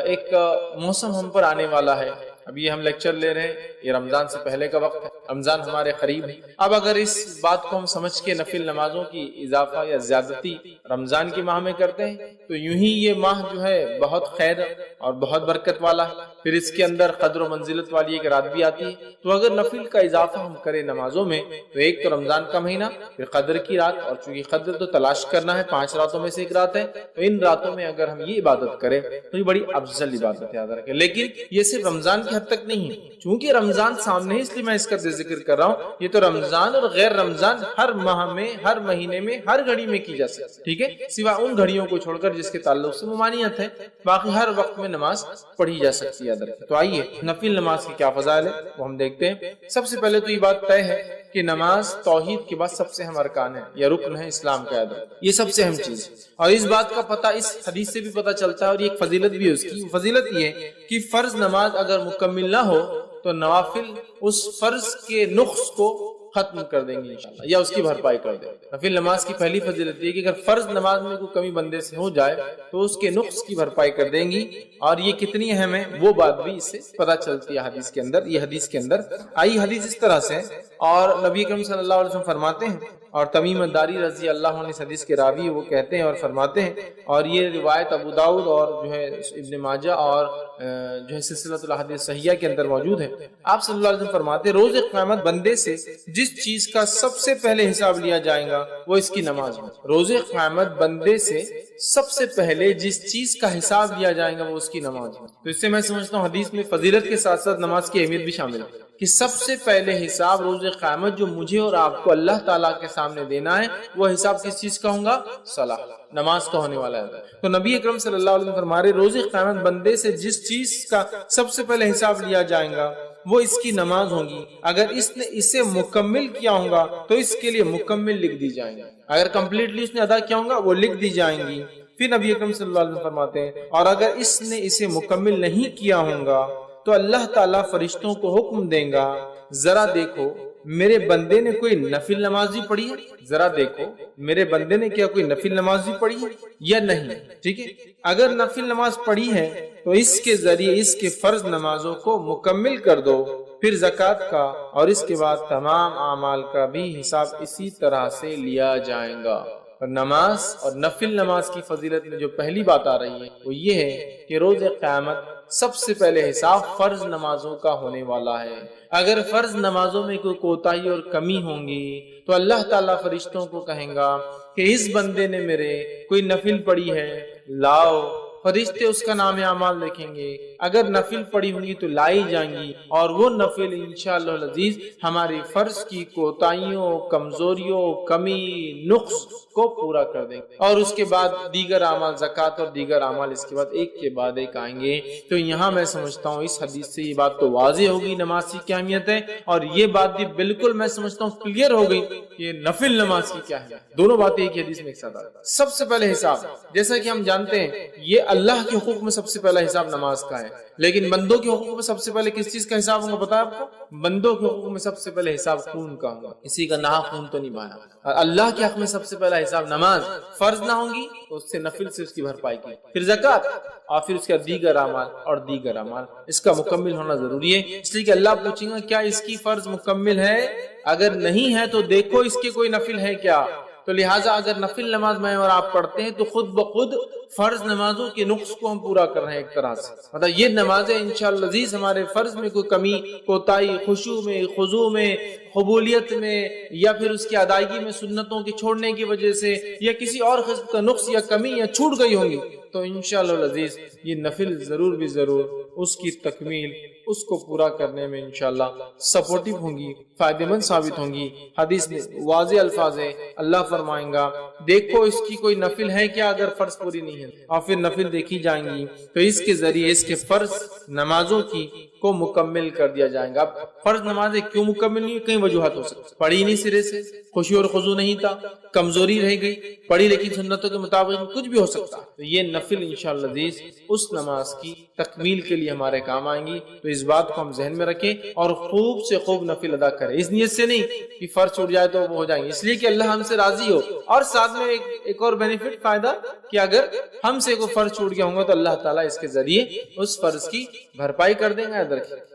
Speaker 2: ایک موسم ہم پر آنے والا ہے، اب یہ ہم لیکچر لے رہے ہیں، یہ رمضان سے پہلے کا وقت ہے، رمضان ہمارے قریب ہے۔ اب اگر اس بات کو ہم سمجھ کے نفل نمازوں کی اضافہ یا زیادتی رمضان کے ماہ میں کرتے ہیں تو یوں ہی یہ ماہ جو ہے بہت خیر اور بہت برکت والا ہے، پھر اس کے اندر قدر و منزلت والی ایک رات بھی آتی ہے۔ تو اگر نفل کا اضافہ ہم کریں نمازوں میں تو ایک تو رمضان کا مہینہ، پھر قدر کی رات، اور چونکہ قدر تو تلاش کرنا ہے، 5 راتوں میں سے ایک رات ہے، تو ان راتوں میں اگر ہم یہ عبادت کریں تو یہ بڑی افضل عبادت ہے، یاد رکھیں۔ لیکن یہ صرف رمضان کی حد تک نہیں ہے، چونکہ رمضان سامنے ہے اس لیے میں اس کا ذکر کر رہا ہوں. یہ تو رمضان اور غیر رمضان ہر ماہ میں، ہر مہینے میں، ہر گھڑی میں کی جا سکتی ہے. ٹھیک ہے، سوائے ان گھڑیوں کو چھوڑ کر جس کے تعلق سے ممانعت ہے، باقی ہر وقت میں نماز پڑھی جا سکتی ہے. تو آئیے نفل نماز کی کیا فضائل ہے وہ ہم دیکھتے ہیں. سب سے پہلے تو یہ بات طے ہے کہ نماز توحید کے بعد سب سے اہم ارکان ہے یا رکن ہے اسلام کا. یہ سب سے اہم چیز، اور اس بات کا پتہ اس حدیث سے بھی پتہ چلتا ہے، اور یہ ایک فضیلت بھی ہے اس کی. فضیلت یہ ہے کہ فرض نماز اگر مکمل نہ ہو تو نوافل اس فرض کے نقص کو ختم کر دیں گے انشاءاللہ، یا اس کی بھرپائی کر دیں گے. نفل نماز کی پہلی فضیلت یہ کہ اگر فرض نماز میں کوئی کمی بندے سے ہو جائے تو اس کے نقص کی بھرپائی کر دیں گی. اور یہ کتنی اہم ہے وہ بات بھی اس سے پتہ چلتی ہے حدیث کے اندر. یہ حدیث کے اندر آئی حدیث اس طرح سے، اور نبی کریم صلی اللہ علیہ وسلم فرماتے ہیں، اور تمیم الداری رضی اللہ عنہ اس حدیث کے راوی وہ کہتے ہیں اور فرماتے ہیں، اور یہ روایت ابو داؤد اور جو ہے ابن ماجہ اور جو ہے سلسلۃ الاحادیث صحیحہ کے اندر موجود ہے. آپ صلی اللہ علیہ وسلم فرماتے ہیں روز قیامت بندے سے جس چیز کا سب سے پہلے حساب لیا جائے گا وہ اس کی نماز ہے. روز قیامت بندے سے سب سے پہلے جس چیز کا حساب لیا جائے گا وہ اس کی نماز ہے. تو اس سے میں سمجھتا ہوں حدیث میں فضیلت کے ساتھ ساتھ نماز کی اہمیت بھی شامل ہے کہ سب سے پہلے حساب روز قیامت جو مجھے اور آپ کو اللہ تعالیٰ کے سامنے دینا ہے وہ حساب کس چیز کا ہوگا؟ صلاح، نماز کا ہونے والا ہے. تو نبی اکرم صلی اللہ علیہ وسلم فرما رہے روز قیامت بندے سے جس چیز کا سب سے پہلے حساب لیا جائے گا وہ اس کی نماز ہوگی. اگر اس نے اسے مکمل کیا ہوگا تو اس کے لیے مکمل لکھ دی جائیں گی، اگر کمپلیٹلی اس نے ادا کیا ہوگا وہ لکھ دی جائیں گی. پھر نبی اکرم صلی اللہ علیہ وسلم فرماتے ہیں اور اگر اس نے اسے مکمل نہیں کیا ہوگا تو اللہ تعالیٰ فرشتوں کو حکم دیں گا ذرا دیکھو میرے بندے نے کوئی نفل نماز بھی پڑھی ہے، ذرا دیکھو میرے بندے نے کیا کوئی نفل نماز بھی پڑھی ہے یا نہیں. ٹھیک ہے، اگر نفل نماز پڑھی ہے تو اس کے ذریعے اس کے فرض نمازوں کو مکمل کر دو. پھر زکوٰۃ کا اور اس کے بعد تمام اعمال کا بھی حساب اسی طرح سے لیا جائے گا. اور نماز اور نفل نماز کی فضیلت میں جو پہلی بات آ رہی ہے وہ یہ ہے کہ روز قیامت سب سے پہلے حساب فرض نمازوں کا ہونے والا ہے. اگر فرض نمازوں میں کوئی کوتاہی اور کمی ہوں گی تو اللہ تعالیٰ فرشتوں کو کہیں گا کہ اس بندے نے میرے کوئی نفل پڑھی ہے لاؤ. فرشتے اس کا نام اعمال لکھیں گے، اگر نفل پڑھی ہوں گی تو لائی جائیں گی، اور وہ نفل انشاءاللہ العزیز ہماری فرض کی کوتاہیوں، کمزوریوں، کمی، نقص کو پورا کر دیں گے. اور اس کے بعد دیگر اعمال، زکوٰۃ اور دیگر اعمال اس کے بعد ایک کے بعد ایک آئیں گے. تو یہاں میں سمجھتا ہوں اس حدیث سے یہ بات تو واضح ہوگی نماز کی کیا اہمیت ہے، اور یہ بات بھی بالکل میں سمجھتا ہوں کلیئر ہو گئی کہ نفل نماز کی کیا ہے. دونوں باتیں ایک ہی حدیث میں ایک ساتھ آتی ہیں. سب سے پہلے حساب، جیسا کہ ہم جانتے ہیں یہ اللہ کے حقوق میں سب سے پہلا حساب نماز کا ہے، لیکن بندوں کے حقوق میں سب سے پہلے کس چیز کا حساب ہوگا پتا ہے آپ کو؟ بندوں کے حقوق میں سب سے پہلے حساب خون کا ہوگا، کسی کا ناحق خون تو نہیں بہایا. اور اللہ کے حق میں سب سے پہلا حساب نماز، فرض نہ ہوں گی تو اس سے نفل سے اس کی بھرپائی کی، پھر زکوٰۃ، اور پھر اس کا دیگر اعمال اور دیگر اعمال. اس کا مکمل ہونا ضروری ہے، اس لیے کہ اللہ پوچھیں گا کیا اس کی فرض مکمل ہے؟ اگر نہیں ہے تو دیکھو اس کے کوئی نفل ہے کیا. تو لہٰذا اگر نفل نماز میں اور آپ پڑھتے ہیں تو خود بخود فرض نمازوں کے نقص کو ہم پورا کر رہے ہیں ایک طرح سے. مطلب یہ نمازیں انشاءاللہ عزیز ہمارے فرض میں کوئی کمی، کوتاہی، خشوع میں، خضوع میں، قبولیت میں، یا پھر اس کی ادائیگی میں سنتوں کے چھوڑنے کی وجہ سے، یا کسی اور قسم کا نقص یا کمی یا چھوٹ گئی ہوں گی تو انشاءاللہ العزیز یہ نفل ضرور بھی ضرور اس کی تکمیل، اس کو پورا کرنے میں انشاءاللہ سپورٹیو ہوں گی، فائدہ مند ثابت ہوں گی. حدیث میں واضح الفاظ ہے، اللہ فرمائیں گا دیکھو اس کی کوئی نفل ہے کیا اگر فرض پوری نہیں ہے، اور پھر نفل دیکھی جائیں گی تو اس کے ذریعے اس کے فرض نمازوں کی کو مکمل کر دیا جائے گا. اب فرض نمازیں کیوں مکمل نہیں؟ کئی وجوہات ہو سکتی، پڑھی نہیں سرے سے، خشوع اور خضوع نہیں تھا، کمزوری رہ گئی، پڑھی لیکن سنتوں کے مطابق، کچھ بھی ہو سکتا. تو یہ نفل انشاءاللہ عزیز اس نماز کی تکمیل کے لیے ہمارے کام آئیں گی. تو اس بات کو ہم ذہن میں رکھیں اور خوب سے خوب نفل ادا کریں، اس نیت سے نہیں کہ فرض چھوٹ جائے تو وہ ہو جائیں گے، اس لیے کہ اللہ ہم سے راضی ہو. اور ساتھ میں ایک اور بینیفٹ، فائدہ، کہ اگر ہم سے کوئی فرض چھوٹ گیا ہوگا تو اللہ تعالیٰ اس کے ذریعے اس فرض کی بھرپائی کر دیں گے.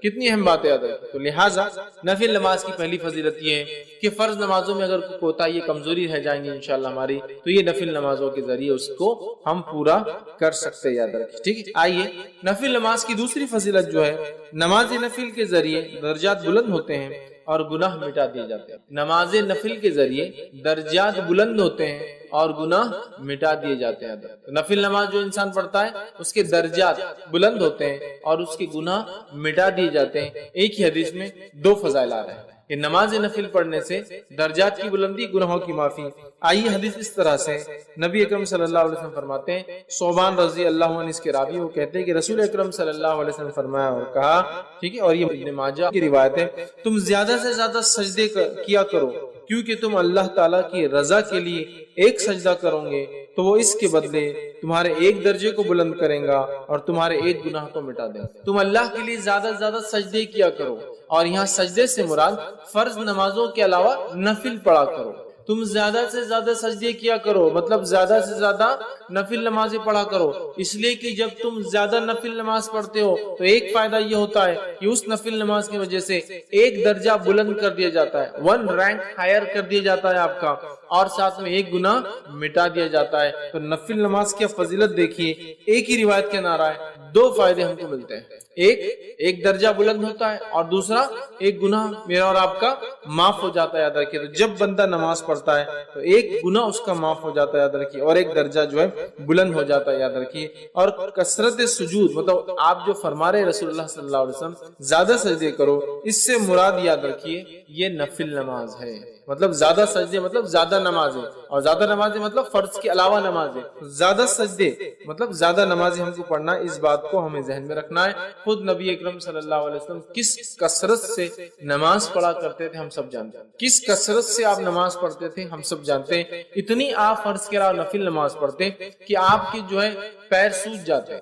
Speaker 2: کتنی اہم باتیں یاد رکھیں. تو لہٰذا نفل نماز کی پہلی فضیلت یہ ہے کہ فرض نمازوں میں اگر کوئی کوتاہی، کمزوری رہ جائیں گی انشاءاللہ ہماری، تو یہ نفل نمازوں کے ذریعے اس کو ہم پورا کر سکتے. یاد رکھیں. ٹھیک ہے، آئیے نفل نماز کی دوسری فضیلت جو ہے نماز نفل کے ذریعے درجات بلند ہوتے ہیں اور گناہ مٹا دیے جاتے ہیں۔ نماز نفل کے ذریعے درجات بلند ہوتے ہیں اور گناہ مٹا دیے جاتے ہیں۔ نفل نماز جو انسان پڑھتا ہے اس کے درجات بلند ہوتے ہیں اور اس کے گناہ مٹا دیے جاتے ہیں۔ ایک ہی حدیث میں دو فضائل آ رہے ہیں کہ نماز نفل پڑھنے سے درجات کی بلندی، گناہوں کی معافی۔ آئیے حدیث اس طرح سے، نبی اکرم صلی اللہ علیہ وسلم فرماتے ہیں، صوبان رضی اللہ عنہ اس کے راوی، وہ کہتے ہیں کہ رسول اکرم صلی اللہ علیہ وسلم فرمایا اور کہا، ٹھیک ہے، اور یہ ابن ماجہ کی روایت ہے، تم زیادہ سے زیادہ سجدے کیا کرو، کیونکہ تم اللہ تعالیٰ کی رضا کے لیے ایک سجدہ کرو گے تو وہ اس کے بدلے تمہارے ایک درجے کو بلند کریں گا اور تمہارے ایک گناہ کو مٹا دیں گا۔ تم اللہ کے لیے زیادہ سے زیادہ سجدے کیا کرو، اور یہاں سجدے سے مراد فرض نمازوں کے علاوہ نفل پڑھا کرو۔ تم زیادہ سے زیادہ سجدے کیا کرو مطلب زیادہ سے زیادہ نفل نمازیں پڑھا کرو، اس لیے کہ جب تم زیادہ نفل نماز پڑھتے ہو تو ایک فائدہ یہ ہوتا ہے کہ اس نفل نماز کی وجہ سے ایک درجہ بلند کر دیا جاتا ہے، 1 رینک ہائر کر دیا جاتا ہے آپ کا، اور ساتھ میں ایک گناہ مٹا دیا جاتا ہے۔ تو نفل نماز کی فضیلت دیکھیے، ایک ہی روایت کے نعرہ ہے، 2 فائدے ہم کو ملتے ہیں، ایک درجہ بلند ہوتا ہے اور دوسرا ایک گناہ میرا اور آپ کا معاف ہو جاتا ہے۔ یاد رکھیے، تو جب بندہ نماز پڑھتا ہے تو ایک گناہ اس کا معاف ہو جاتا ہے، یاد رکھیے، اور ایک درجہ جو ہے بلند ہو جاتا ہے، یاد رکھیے۔ اور کثرت سجود مطلب آپ جو فرما رہے رسول اللہ صلی اللہ علیہ وسلم زیادہ سجدے کرو، اس سے مراد یاد رکھیے یہ نفل نماز ہے، مطلب زیادہ سجدے مطلب زیادہ نمازیں، اور زیادہ نمازیں مطلب فرض کے علاوہ نمازیں، زیادہ سجدے مطلب زیادہ نمازیں ہم کو پڑھنا، اس بات کو ہمیں ذہن میں رکھنا ہے۔ خود نبی اکرم صلی اللہ علیہ وسلم کس کثرت سے نماز پڑھا کرتے تھے ہم سب جانتے ہیں، کس کثرت سے آپ نماز پڑھتے تھے ہم سب جانتے ہیں۔ اتنی آپ فرض کے علاوہ نفل نماز پڑھتے کہ آپ کے جو ہے پیر سوج جاتے،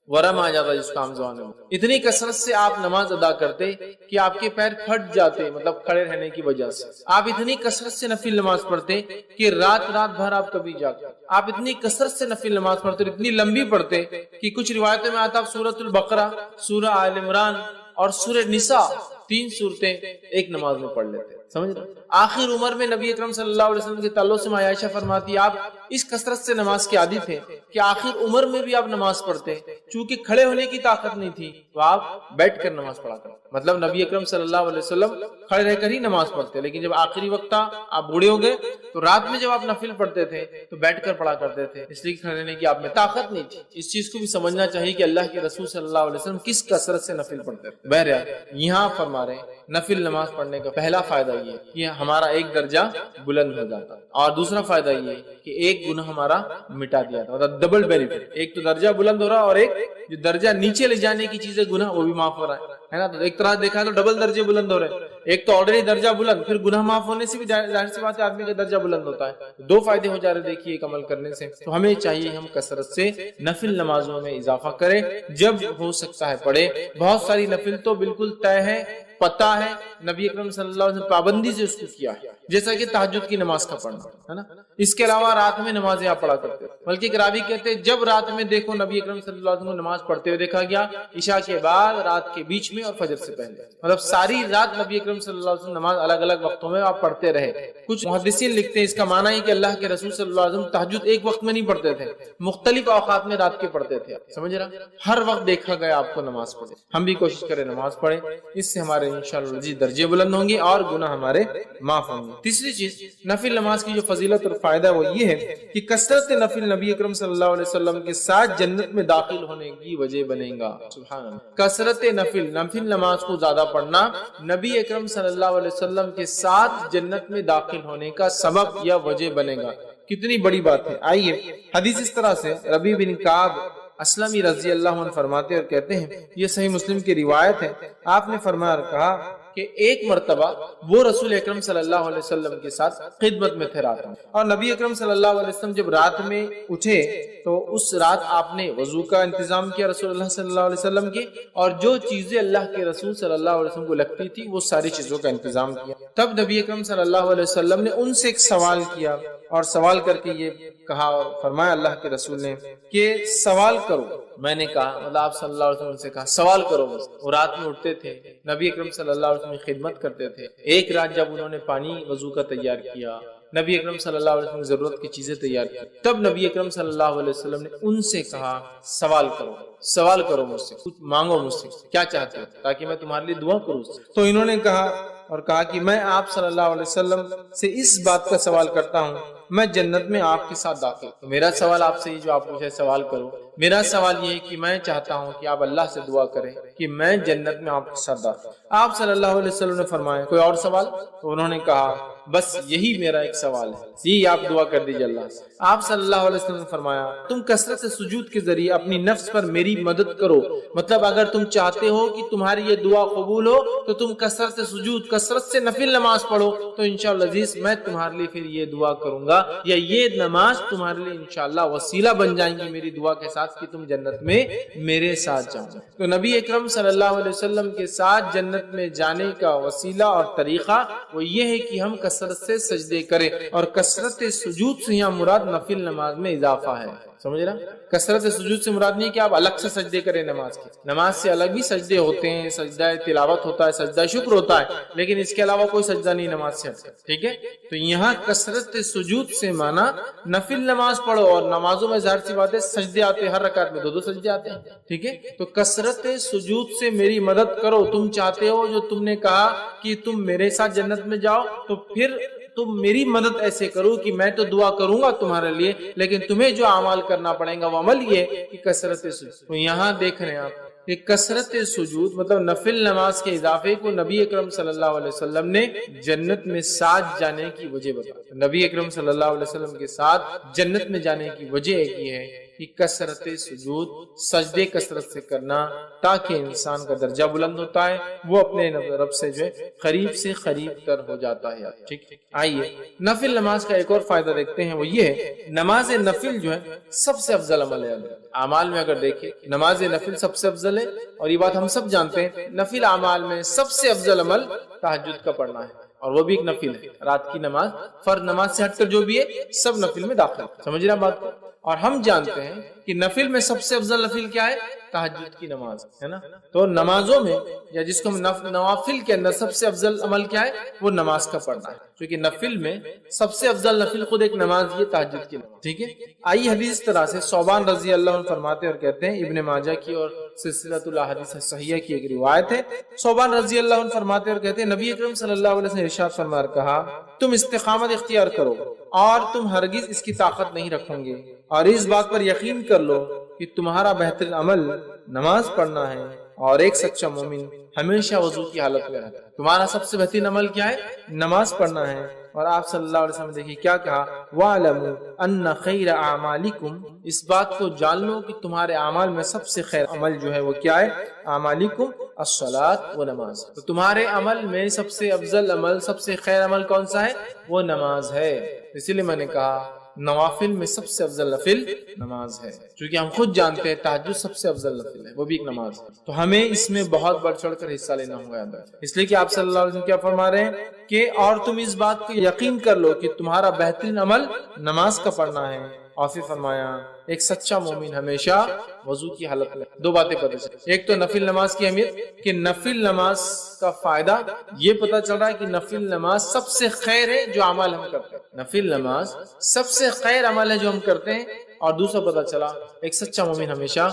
Speaker 2: ورم آ جاتا جس کو عام زبان میں، اتنی کثرت سے آپ نماز ادا کرتے کہ آپ کے پیر پھٹ جاتے مطلب کھڑے رہنے کی وجہ سے۔ آپ اتنی کثرت سے نفل نماز پڑھتے کہ رات بھر آپ کبھی جاگتے۔ آپ اتنی کثرت سے نفل نماز پڑھتے، اتنی لمبی پڑھتے کہ کچھ روایتوں میں آتا آپ سورۃ البقرہ، سورہ آل عمران اور سورہ نساء 3 صورتیں ایک نماز میں پڑھ لیتے، سمجھ رہے؟ آخر عمر میں نبی اکرم صلی اللہ علیہ وسلم کے تعلق سے عائشہ فرماتی آپ اس کثرت سے نماز کے عادی تھے کہ آخر عمر میں بھی آپ نماز پڑھتے، چونکہ کھڑے ہونے کی طاقت نہیں تھی تو آپ بیٹھ کر نماز پڑھا کرتے۔ مطلب نبی اکرم صلی اللہ علیہ وسلم کھڑے رہ کر ہی نماز پڑھتے، لیکن جب آخری وقت تھا آپ بوڑھے ہو گئے تو رات میں جب آپ نفل پڑھتے تھے تو بیٹھ کر پڑھا کرتے تھے، اس لیے کھڑے رہنے کی آپ میں طاقت نہیں تھی۔ اس چیز کو بھی سمجھنا چاہیے کہ اللہ کے رسول صلی اللہ علیہ وسلم کس کثرت سے نفل پڑھتے تھے۔ بہرحال یہاں فرما رہے ہیں نفل نماز پڑھنے کا پہلا فائدہ یہ کہ ہمارا ایک درجہ بلند ہو جاتا، اور دوسرا فائدہ یہ کہ ایک گناہ ہمارا مٹا دیا تھا، مطلب ڈبل بینیفٹ، ایک تو درجہ بلند ہو رہا اور ایک جو درجہ نیچے لے جانے کی چیزیں گناہ وہ بھی معاف ہو رہا ہے نا۔ تو ایک طرح دیکھا تو ڈبل درجے بلند ہو رہے ہیں، ایک تو آلریڈی درجہ بلند، پھر گناہ معاف ہونے سے بھی ظاہر سی بات ہے آدمی کا درجہ بلند ہوتا ہے۔ 2 فائدے ہو جا رہے دیکھیے ایک عمل کرنے سے۔ تو ہمیں چاہیے ہم کثرت سے نفل نمازوں میں اضافہ کریں، جب ہو سکتا ہے پڑھے۔ بہت ساری نفل تو بالکل طے ہے، پتہ ہے، نبی اکرم صلی اللہ علیہ وسلم پابندی سے اس کو کیا ہے، جیسا کہ تہجد کی نماز کا پڑھنا ہے نا۔ اس کے علاوہ رات میں نمازیں آپ پڑھا کرتے، بلکہ ایک راوی کہتے ہیں جب رات میں دیکھو نبی اکرم صلی اللہ علیہ وسلم کو نماز پڑھتے ہوئے دیکھا گیا، عشاء کے بعد، رات کے بیچ میں اور فجر سے پہلے، مطلب ساری رات نبی اکرم صلی اللہ علیہ وسلم نماز الگ الگ وقتوں میں آپ پڑھتے رہے۔ کچھ محدثین لکھتے ہیں اس کا معنی ہے کہ اللہ کے رسول صلی اللہ علیہ وسلم تہجد ایک وقت میں نہیں پڑھتے تھے، مختلف اوقات میں رات کے پڑھتے تھے، سمجھ رہا؟ ہر وقت دیکھا گیا آپ کو نماز پڑھے۔ ہم بھی کوشش کریں نماز پڑھیں، اس سے ہمارے انشاءاللہ درجے بلند ہوں گے اور گناہ ہمارے معاف ہوں گے۔ تیسری چیز نفل نماز کی جو فضیلت اور فائدہ وہ یہ ہے کہ کثرت نفل نبی اکرم صلی اللہ علیہ وسلم کے ساتھ جنت میں داخل ہونے کی وجہ بنے گا۔ سبحان اللہ، کثرت نفل نماز کو زیادہ پڑھنا نبی اکرم صلی اللہ علیہ وسلم کے ساتھ جنت میں داخل ہونے کا سبب یا وجہ بنے گا۔ کتنی بڑی بات ہے۔ آئیے حدیث اس طرح سے ربیع بن کعب اسلمی رضی اللہ عنہ فرماتے اور کہتے ہیں، یہ صحیح مسلم کی روایت ہے، آپ نے فرمایا اور کہا کہ ایک مرتبہ وہ رسول اکرم صلی اللہ علیہ وسلم کے ساتھ خدمت میں تھے رات میں، اور نبی اکرم صلی اللہ علیہ وسلم جب رات میں اٹھے تو اس رات آپ نے وضو کا انتظام کیا رسول اللہ صلی اللہ علیہ وسلم کے، اور جو چیزیں اللہ کے رسول صلی اللہ علیہ وسلم کو لگتی تھی وہ ساری چیزوں کا انتظام کیا۔ تب نبی اکرم صلی اللہ علیہ وسلم نے ان سے ایک سوال کیا، اور سوال کر کے یہ کہا اور فرمایا اللہ کے رسول نے کہ سوال کرو۔ میں نے کہا مطلب آپ صلی اللہ علیہ وسلم سے کہا سوال کرو۔ وہ رات میں اٹھتے تھے، نبی اکرم صلی اللہ علیہ وسلم کی خدمت کرتے تھے۔ ایک رات جب انہوں نے پانی وضو کا تیار کیا نبی اکرم صلی اللہ علیہ وسلم کی ضرورت کی چیزیں تیار کی. تب نبی اکرم صلی اللہ علیہ وسلم نے ان سے کہا سوال کرو مجھ سے، کچھ مانگو مجھ سے، کیا چاہتے ہو تاکہ میں تمہارے لیے دعا کروں. تو انہوں نے کہا کہ میں آپ صلی اللہ علیہ وسلم سے اس بات کا سوال کرتا ہوں، میں جنت میں آپ کے ساتھ داخل. تو میرا سوال آپ سے، جو آپ مجھے سوال کرو، میرا سوال یہ ہے کہ میں چاہتا ہوں کہ آپ اللہ سے دعا کریں کہ میں جنت میں آپ کے ساتھ داخل. آپ صلی اللہ علیہ وسلم نے فرمایا کوئی اور سوال؟ تو انہوں نے کہا بس یہی میرا ایک سوال ہے، یہی آپ دعا کر دیجیے اللہ سے. آپ صلی اللہ علیہ وسلم نے فرمایا تم کثرت سے سجود کے ذریعے اپنی نفس پر میری مدد کرو. مطلب اگر تم چاہتے ہو کہ تمہاری یہ دعا قبول ہو تو تم کثرت سے سجود، کثرت سے نفل نماز پڑھو، تو انشاءاللہ عزیز میں تمہارے لیے پھر یہ دعا کروں گا، یا یہ نماز تمہارے لیے انشاءاللہ وسیلہ بن جائیں گی میری دعا کے ساتھ کہ تم جنت میں میرے ساتھ جاؤ. تو نبی اکرم صلی اللہ علیہ وسلم کے ساتھ جنت میں جانے کا وسیلہ اور طریقہ وہ یہ ہے کہ ہم کثرت سے سجدے کریں، اور کثرت سجود سے یہاں مراد نفل نماز میں اضافہ ہے. سمجھ رہا؟ کثرت سجود سے مراد نہیں کہ آپ الگ سے سجدے کریں نماز کے، نماز سے الگ بھی سجدے ہوتے ہیں، سجدہ تلاوت ہوتا ہے، سجدہ شکر ہوتا ہے، لیکن اس کے علاوہ کوئی سجدہ نہیں نماز سے ہٹتا. ٹھیک ہے؟ تو یہاں کثرت سجود سے مانا نفل نماز پڑھو، اور نمازوں میں ظاہر سی بات ہے سجدے آتے ہیں، ہر رکعت میں 2 سجدے آتے ہیں. ٹھیک ہے؟ تو کثرت سجود سے میری مدد کرو. تم چاہتے ہو، جو تم نے کہا کہ تم میرے ساتھ جنت میں جاؤ، تو پھر تم میری مدد ایسے کرو کہ میں تو دعا کروں گا تمہارے لیے، لیکن تمہیں جو اعمال کرنا پڑے گا وہ عمل یہ کہ کثرت سجود. تو یہاں دیکھ رہے ہیں آپ کہ کثرت سجود مطلب نفل نماز کے اضافے کو نبی اکرم صلی اللہ علیہ وسلم نے جنت میں ساتھ جانے کی وجہ بتائی. نبی اکرم صلی اللہ علیہ وسلم کے ساتھ جنت میں جانے کی وجہ ایک یہ ہے کہ کثرت سجود، سجدے کثرت سے کرنا، تاکہ انسان کا درجہ بلند ہوتا ہے، وہ اپنے رب سے جو ہے قریب سے قریب تر ہو جاتا ہے. ٹھیک، آئیے نفل نماز کا ایک اور فائدہ دیکھتے ہیں، وہ یہ ہے نماز نفل جو ہے سب سے افضل عمل ہے. اعمال میں اگر دیکھیں نماز نفل سب سے افضل ہے، اور یہ بات ہم سب جانتے ہیں. نفل اعمال میں سب سے افضل عمل تہجد کا پڑھنا ہے، اور وہ بھی ایک نفل ہے. رات کی نماز فرض نماز سے ہٹ کر جو بھی ہے سب نفل میں داخل. سمجھ رہا بات کو؟ اور ہم جانتے ہیں کہ نفل میں سب سے افضل نفل کیا ہے؟ تہجد کی نماز ہے نا. تو نمازوں میں، یا جس کو ہم نوافل کے اندر سب سے افضل عمل کیا ہے؟ وہ نماز کا پڑھنا ہے، کیونکہ نفل میں سب سے افضل نفل خود ایک نماز، یہ تہجد کی نماز. ٹھیک ہے؟ آئیے حدیث اس طرح سے ثوبان رضی اللہ عنہ فرماتے اور کہتے ہیں، ابن ماجہ کی اور سلسلۃ الاحادیث الصحیحہ کی ایک روایت ہے. ثوبان رضی اللہ عنہ فرماتے اور کہتے ہیں، نبی اکرم صلی اللہ علیہ وسلم نے ارشاد فرمایا کہا، تم استقامت اختیار کرو اور تم ہرگز اس کی طاقت نہیں رکھو گے، اور اس بات پر یقین کر لو کہ تمہارا بہترین عمل نماز پڑھنا ہے، اور ایک سچا مومن ہمیشہ وضو کی حالت میں رہتا ہے. تمہارا سب سے بہترین عمل کیا ہے؟ نماز پڑھنا ہے. اور آپ صلی اللہ علیہ وسلم دیکھیے کیا کہا، وَاعْلَمُوا أَنَّ خَيْرَ أَعْمَالِكُمْ، اس بات کو جان لو کہ تمہارے اعمال میں سب سے خیر عمل جو ہے وہ کیا ہے؟ اعمالکم الصلاۃ و نماز. تو تمہارے عمل میں سب سے افضل عمل، سب سے خیر عمل کون سا ہے؟ وہ نماز ہے. اسی لیے میں نے کہا نوافل میں سب سے افضل نفل نماز ہے، کیونکہ ہم خود جانتے ہیں تہجد سب سے افضل نفل ہے، وہ بھی ایک نماز ہے. تو ہمیں اس میں بہت بڑھ چڑھ کر حصہ لینا ہوگا. اس لیے کہ آپ صلی اللہ علیہ وسلم کیا فرما رہے ہیں کہ اور تم اس بات کو یقین کر لو کہ تمہارا بہترین عمل نماز کا پڑھنا ہے. اور پھر فرمایا ایک سچا مومن ہمیشہ وضو کی حالت میں. 2 باتیں پتہ چلی، ایک تو نفل نماز کی اہمیت کہ نفل نماز کا فائدہ یہ پتہ چل رہا ہے کہ نفل نماز سب سے خیر ہے جو عمل ہم کرتے ہیں. نفل نماز سب سے خیر عمل ہے جو ہم کرتے ہیں. اور دوسرا پتہ چلا ایک سچا مومن ہمیشہ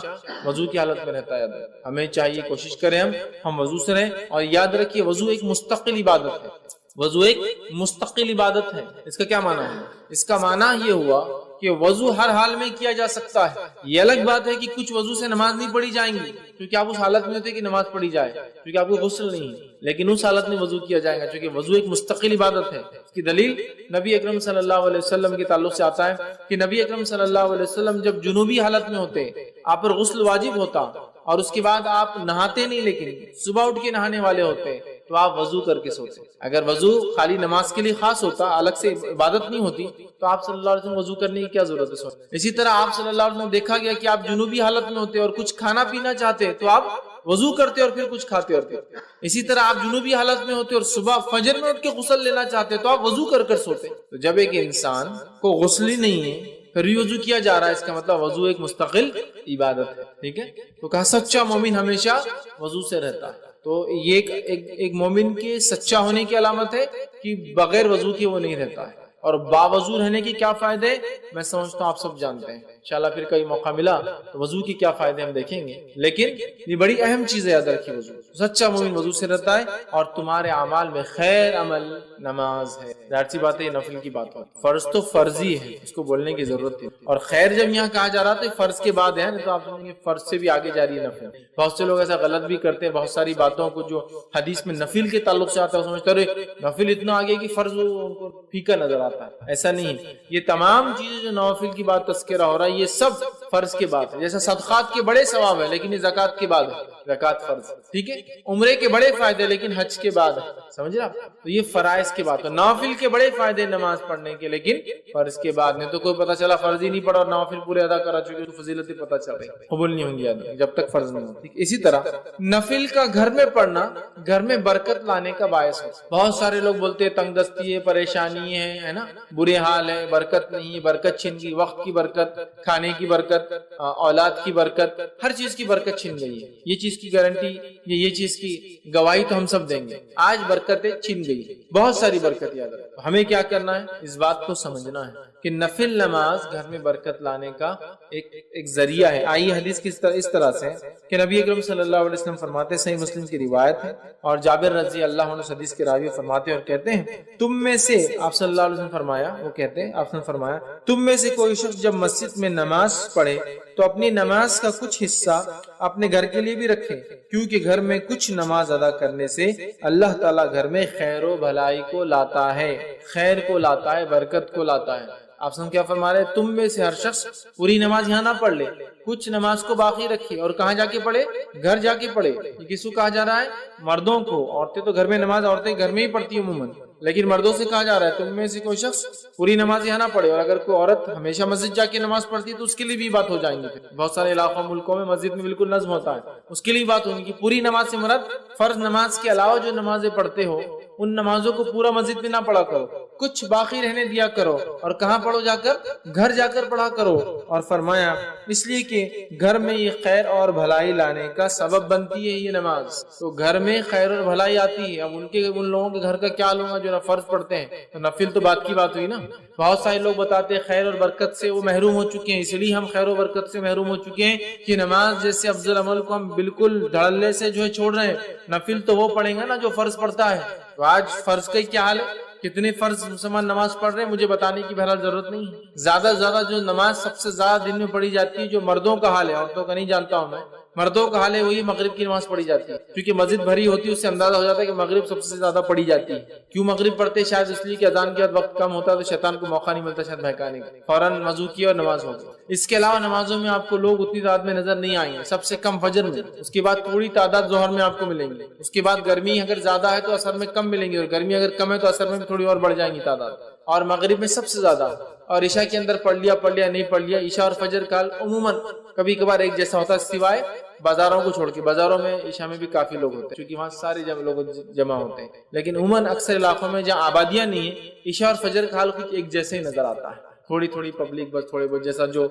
Speaker 2: وضو کی حالت میں رہتا ہے. ہمیں چاہیے کوشش کریں ہم وضو سے رہیں. اور یاد رکھیے وضو ایک مستقل عبادت ہے. وضو ایک مستقل عبادت ہے. اس کا کیا معنی ہے؟ اس کا معنی یہ ہوا کہ وضو ہر حال میں کیا جا سکتا ہے. یہ الگ بات ہے کہ کچھ وضو سے نماز نہیں پڑھی جائیں گی کیونکہ آپ اس حالت میں ہوتے کہ نماز پڑھی جائے، کیونکہ آپ کو غسل نہیں ہے، لیکن اس حالت میں وضو کیا جائے گا کیونکہ وضو ایک مستقل عبادت ہے. اس کی دلیل نبی اکرم صلی اللہ علیہ وسلم کے تعلق سے آتا ہے کہ نبی اکرم صلی اللہ علیہ وسلم جب جنوبی حالت میں ہوتے آپ پر غسل واجب ہوتا، اور اس کے بعد آپ نہاتے نہیں، لیکن صبح اٹھ کے نہانے والے ہوتے تو آپ وضو کر کے سوتے. اگر وضو خالی نماز کے لیے خاص ہوتا، الگ سے عبادت نہیں ہوتی، تو آپ صلی اللہ علیہ وسلم وضو کرنے کی کیا ضرورت ہے؟ اسی طرح آپ صلی اللہ علیہ وسلم دیکھا گیا کہ آپ جنوبی حالت میں ہوتے اور کچھ کھانا پینا چاہتے تو آپ وضو کرتے اور پھر کچھ کھاتے اور پیتے. اسی طرح آپ جنوبی حالت میں ہوتے اور صبح فجر میں اٹھ کے غسل لینا چاہتے تو آپ وضو کر سوتے. تو جب ایک انسان کو غسل ہی نہیں ہے پھر بھی وضو کیا جا رہا ہے، اس کا مطلب وضو ایک مستقل عبادت ہے. ٹھیک ہے؟ تو کہا سچا مومن ہمیشہ وضو سے رہتا ہے. تو یہ ایک مومن کے سچا ہونے کی علامت ہے کہ بغیر وضو کے وہ نہیں رہتا ہے. اور باوضو رہنے کے کیا فائدے میں سمجھتا ہوں آپ سب جانتے ہیں. انشاءاللہ پھر کئی موقع ملا تو وضو کی کیا فائدے ہم دیکھیں گے، لیکن یہ بڑی اہم چیز ہے یاد رکھیے. وضو، سچا مومن وضو سے رہتا ہے اور تمہارے اعمال میں خیر عمل نماز ہے. ظاہر سی بات ہے یہ نفل کی بات ہے، فرض تو فرضی ہے، اس کو بولنے کی ضرورت ہے. اور خیر جب یہاں کہا جا رہا تو فرض کے بعد ہے، نہیں تو آپ سمجھیں گے فرض سے بھی آگے جا رہی ہے نفل. بہت سے لوگ ایسا غلط بھی کرتے ہیں، بہت ساری باتوں کو جو حدیث میں نفل کے تعلق سے آتا ہے سمجھتے ہیں نفل اتنا آگے کہ فرض ان کو پھیکا نظر آتا ہے. ایسا نہیں ہے، یہ تمام چیزیں جو نوافل کی بات تذکرہ ہو رہا ہے یہ سب فرض کے بعد ہے. جیسا صدقات کے بڑے ثواب ہے لیکن یہ زکات کے بعد ہے، زکات فرض، ٹھیک ہے. عمرے کے بڑے فائدے لیکن حج کے بعد ہے، سمجھ رہے آپ. تو یہ فرائض کے بعد ہے. نوافل کے بڑے فائدے نماز پڑھنے کے لیکن فرض کے بعد. نہیں تو کوئی پتہ چلا فرض ہی نہیں پڑھا اور نوافل پورے ادا کرا چکے تو فضیلتیں پتہ چل رہی قبول نہیں ہوں گی آدمی جب تک فرض نہیں ہو. اسی طرح نفل کا گھر میں پڑھنا گھر میں برکت لانے کا باعث ہے. بہت سارے لوگ بولتے ہیں تنگ دستی ہے، پریشانی ہے نا، برے حال ہے، برکت نہیں ہے، برکت چھن گئی، وقت کی برکت، کھانے کی برکت، اولاد کی برکت، ہر چیز کی برکت چھن گئی ہے. یہ چیز کی گارنٹی، یہ چیز کی گواہی تو ہم سب دیں گے. آج برکتیں چھن گئی، بہت ساری برکت یاد ہے. ہمیں کیا کرنا ہے، اس بات کو سمجھنا ہے کہ نفل نماز گھر میں برکت لانے کا ایک ذریعہ ہے. آئی حدیث اس طرح سے کہ نبی اکرم صلی اللہ علیہ وسلم فرماتے، صحیح مسلم کی روایت ہے اور جابر رضی اللہ عنہ حدیث کے راوی فرماتے اور کہتے ہیں تم میں سے، آپ صلی اللہ علیہ وسلم فرمایا، وہ کہتے ہیں آپ نے فرمایا تم میں سے کوئی شخص جب مسجد میں نماز پڑھے تو اپنی نماز کا کچھ حصہ اپنے گھر کے لیے بھی رکھے، کیونکہ گھر میں کچھ نماز ادا کرنے سے اللہ تعالیٰ گھر میں خیر و بھلائی کو لاتا ہے، خیر کو لاتا ہے، برکت کو لاتا ہے. آپ سن کیا فرما رہے ہیں، تم میں سے ہر شخص پوری نماز یہاں نہ پڑھ لے، کچھ نماز کو باقی رکھے اور کہاں جا کے پڑھے، گھر جا کے پڑھے. یہ کس کو کہا جا رہا ہے، مردوں کو. عورتیں تو گھر میں نماز عورتیں گھر میں ہی پڑھتی ہیں عموماً، لیکن مردوں سے کہا جا رہا ہے تم میں سے کوئی شخص پوری نماز یہاں نہ پڑھے. اور اگر کوئی عورت ہمیشہ مسجد جا کے نماز پڑھتی ہے تو اس کے لیے بھی بات ہو جائیں گی. بہت سارے علاقوں ملکوں میں مسجد میں بالکل نظم ہوتا ہے، اس کے لیے بات ہوگی کہ پوری نماز سے مراد فرض نماز کے علاوہ جو نمازیں پڑھتے ہو ان نمازوں کو پورا مسجد میں نہ پڑھا کرو، کچھ باقی رہنے دیا کرو. اور کہاں پڑھو جا کر، گھر جا کر پڑھا کرو. اور فرمایا اس لیے کہ گھر میں یہ خیر اور بھلائی لانے کا سبب بنتی ہے یہ نماز. تو گھر میں خیر اور بھلائی آتی ہے. اب ان لوگوں کے گھر کا کیا لوں گا جو فرض پڑھتے ہیں، تو نفل تو بات کی بات ہوئی نا. بہت سارے لوگ بتاتے ہیں خیر اور برکت سے وہ محروم ہو چکے ہیں، اس لیے ہم خیر و برکت سے محروم ہو چکے ہیں کہ نماز جیسے افضل عمل کو ہم بالکل دھڑلے سے جو ہے چھوڑ رہے ہیں. نفل تو وہ پڑھیں گا نا جو فرض پڑھتا ہے. تو آج فرض کا کیا حال ہے، کتنے فرض مسلمان نماز پڑھ رہے ہیں مجھے بتانے کی بہرحال ضرورت نہیں ہے. زیادہ سے زیادہ جو نماز سب سے زیادہ دن میں پڑھی جاتی ہے جو مردوں کا حال ہے، عورتوں کا نہیں جانتا ہوں میں، مردوں کا حال ہے وہی مغرب کی نماز پڑھی جاتی ہے. کیونکہ مسجد بھری ہوتی ہے اس سے اندازہ ہو جاتا ہے کہ مغرب سب سے زیادہ پڑھی جاتی ہے. کیوں مغرب پڑھتے، شاید اس لیے کہ اذان کے بعد وقت کم ہوتا ہے تو شیطان کو موقع نہیں ملتا شاید بہکانے کا، فوراً وضو کیا اور نماز ہو گئی. اس کے علاوہ نمازوں میں آپ کو لوگ اتنی تعداد میں نظر نہیں آئیں گے، سب سے کم فجر میں، اس کے بعد تھوڑی تعداد ظہر میں آپ کو ملیں گے. اس کے بعد گرمی اگر زیادہ ہے تو اثر میں کم ملیں گے، اور گرمی اگر کم ہے تو اثر میں بھی تھوڑی اور بڑھ جائیں گی تعداد. اور مغرب میں سب سے زیادہ، اور عشاء کے اندر پڑھ لیا نہیں پڑھ لیا. عشاء اور فجر کا عموماً کبھی کبھار ایک جیسا ہوتا ہے سوائے بازاروں کو چھوڑ کے. بازاروں میں عشاء میں بھی کافی لوگ ہوتے ہیں کیونکہ وہاں سارے لوگ جمع ہوتے ہیں، لیکن عموماً اکثر علاقوں میں جہاں آبادیاں نہیں ہیں عشاء اور فجر کا حال کچھ ایک جیسے ہی نظر آتا ہے. تھوڑی پبلک بس تھوڑے بہت، جیسا جو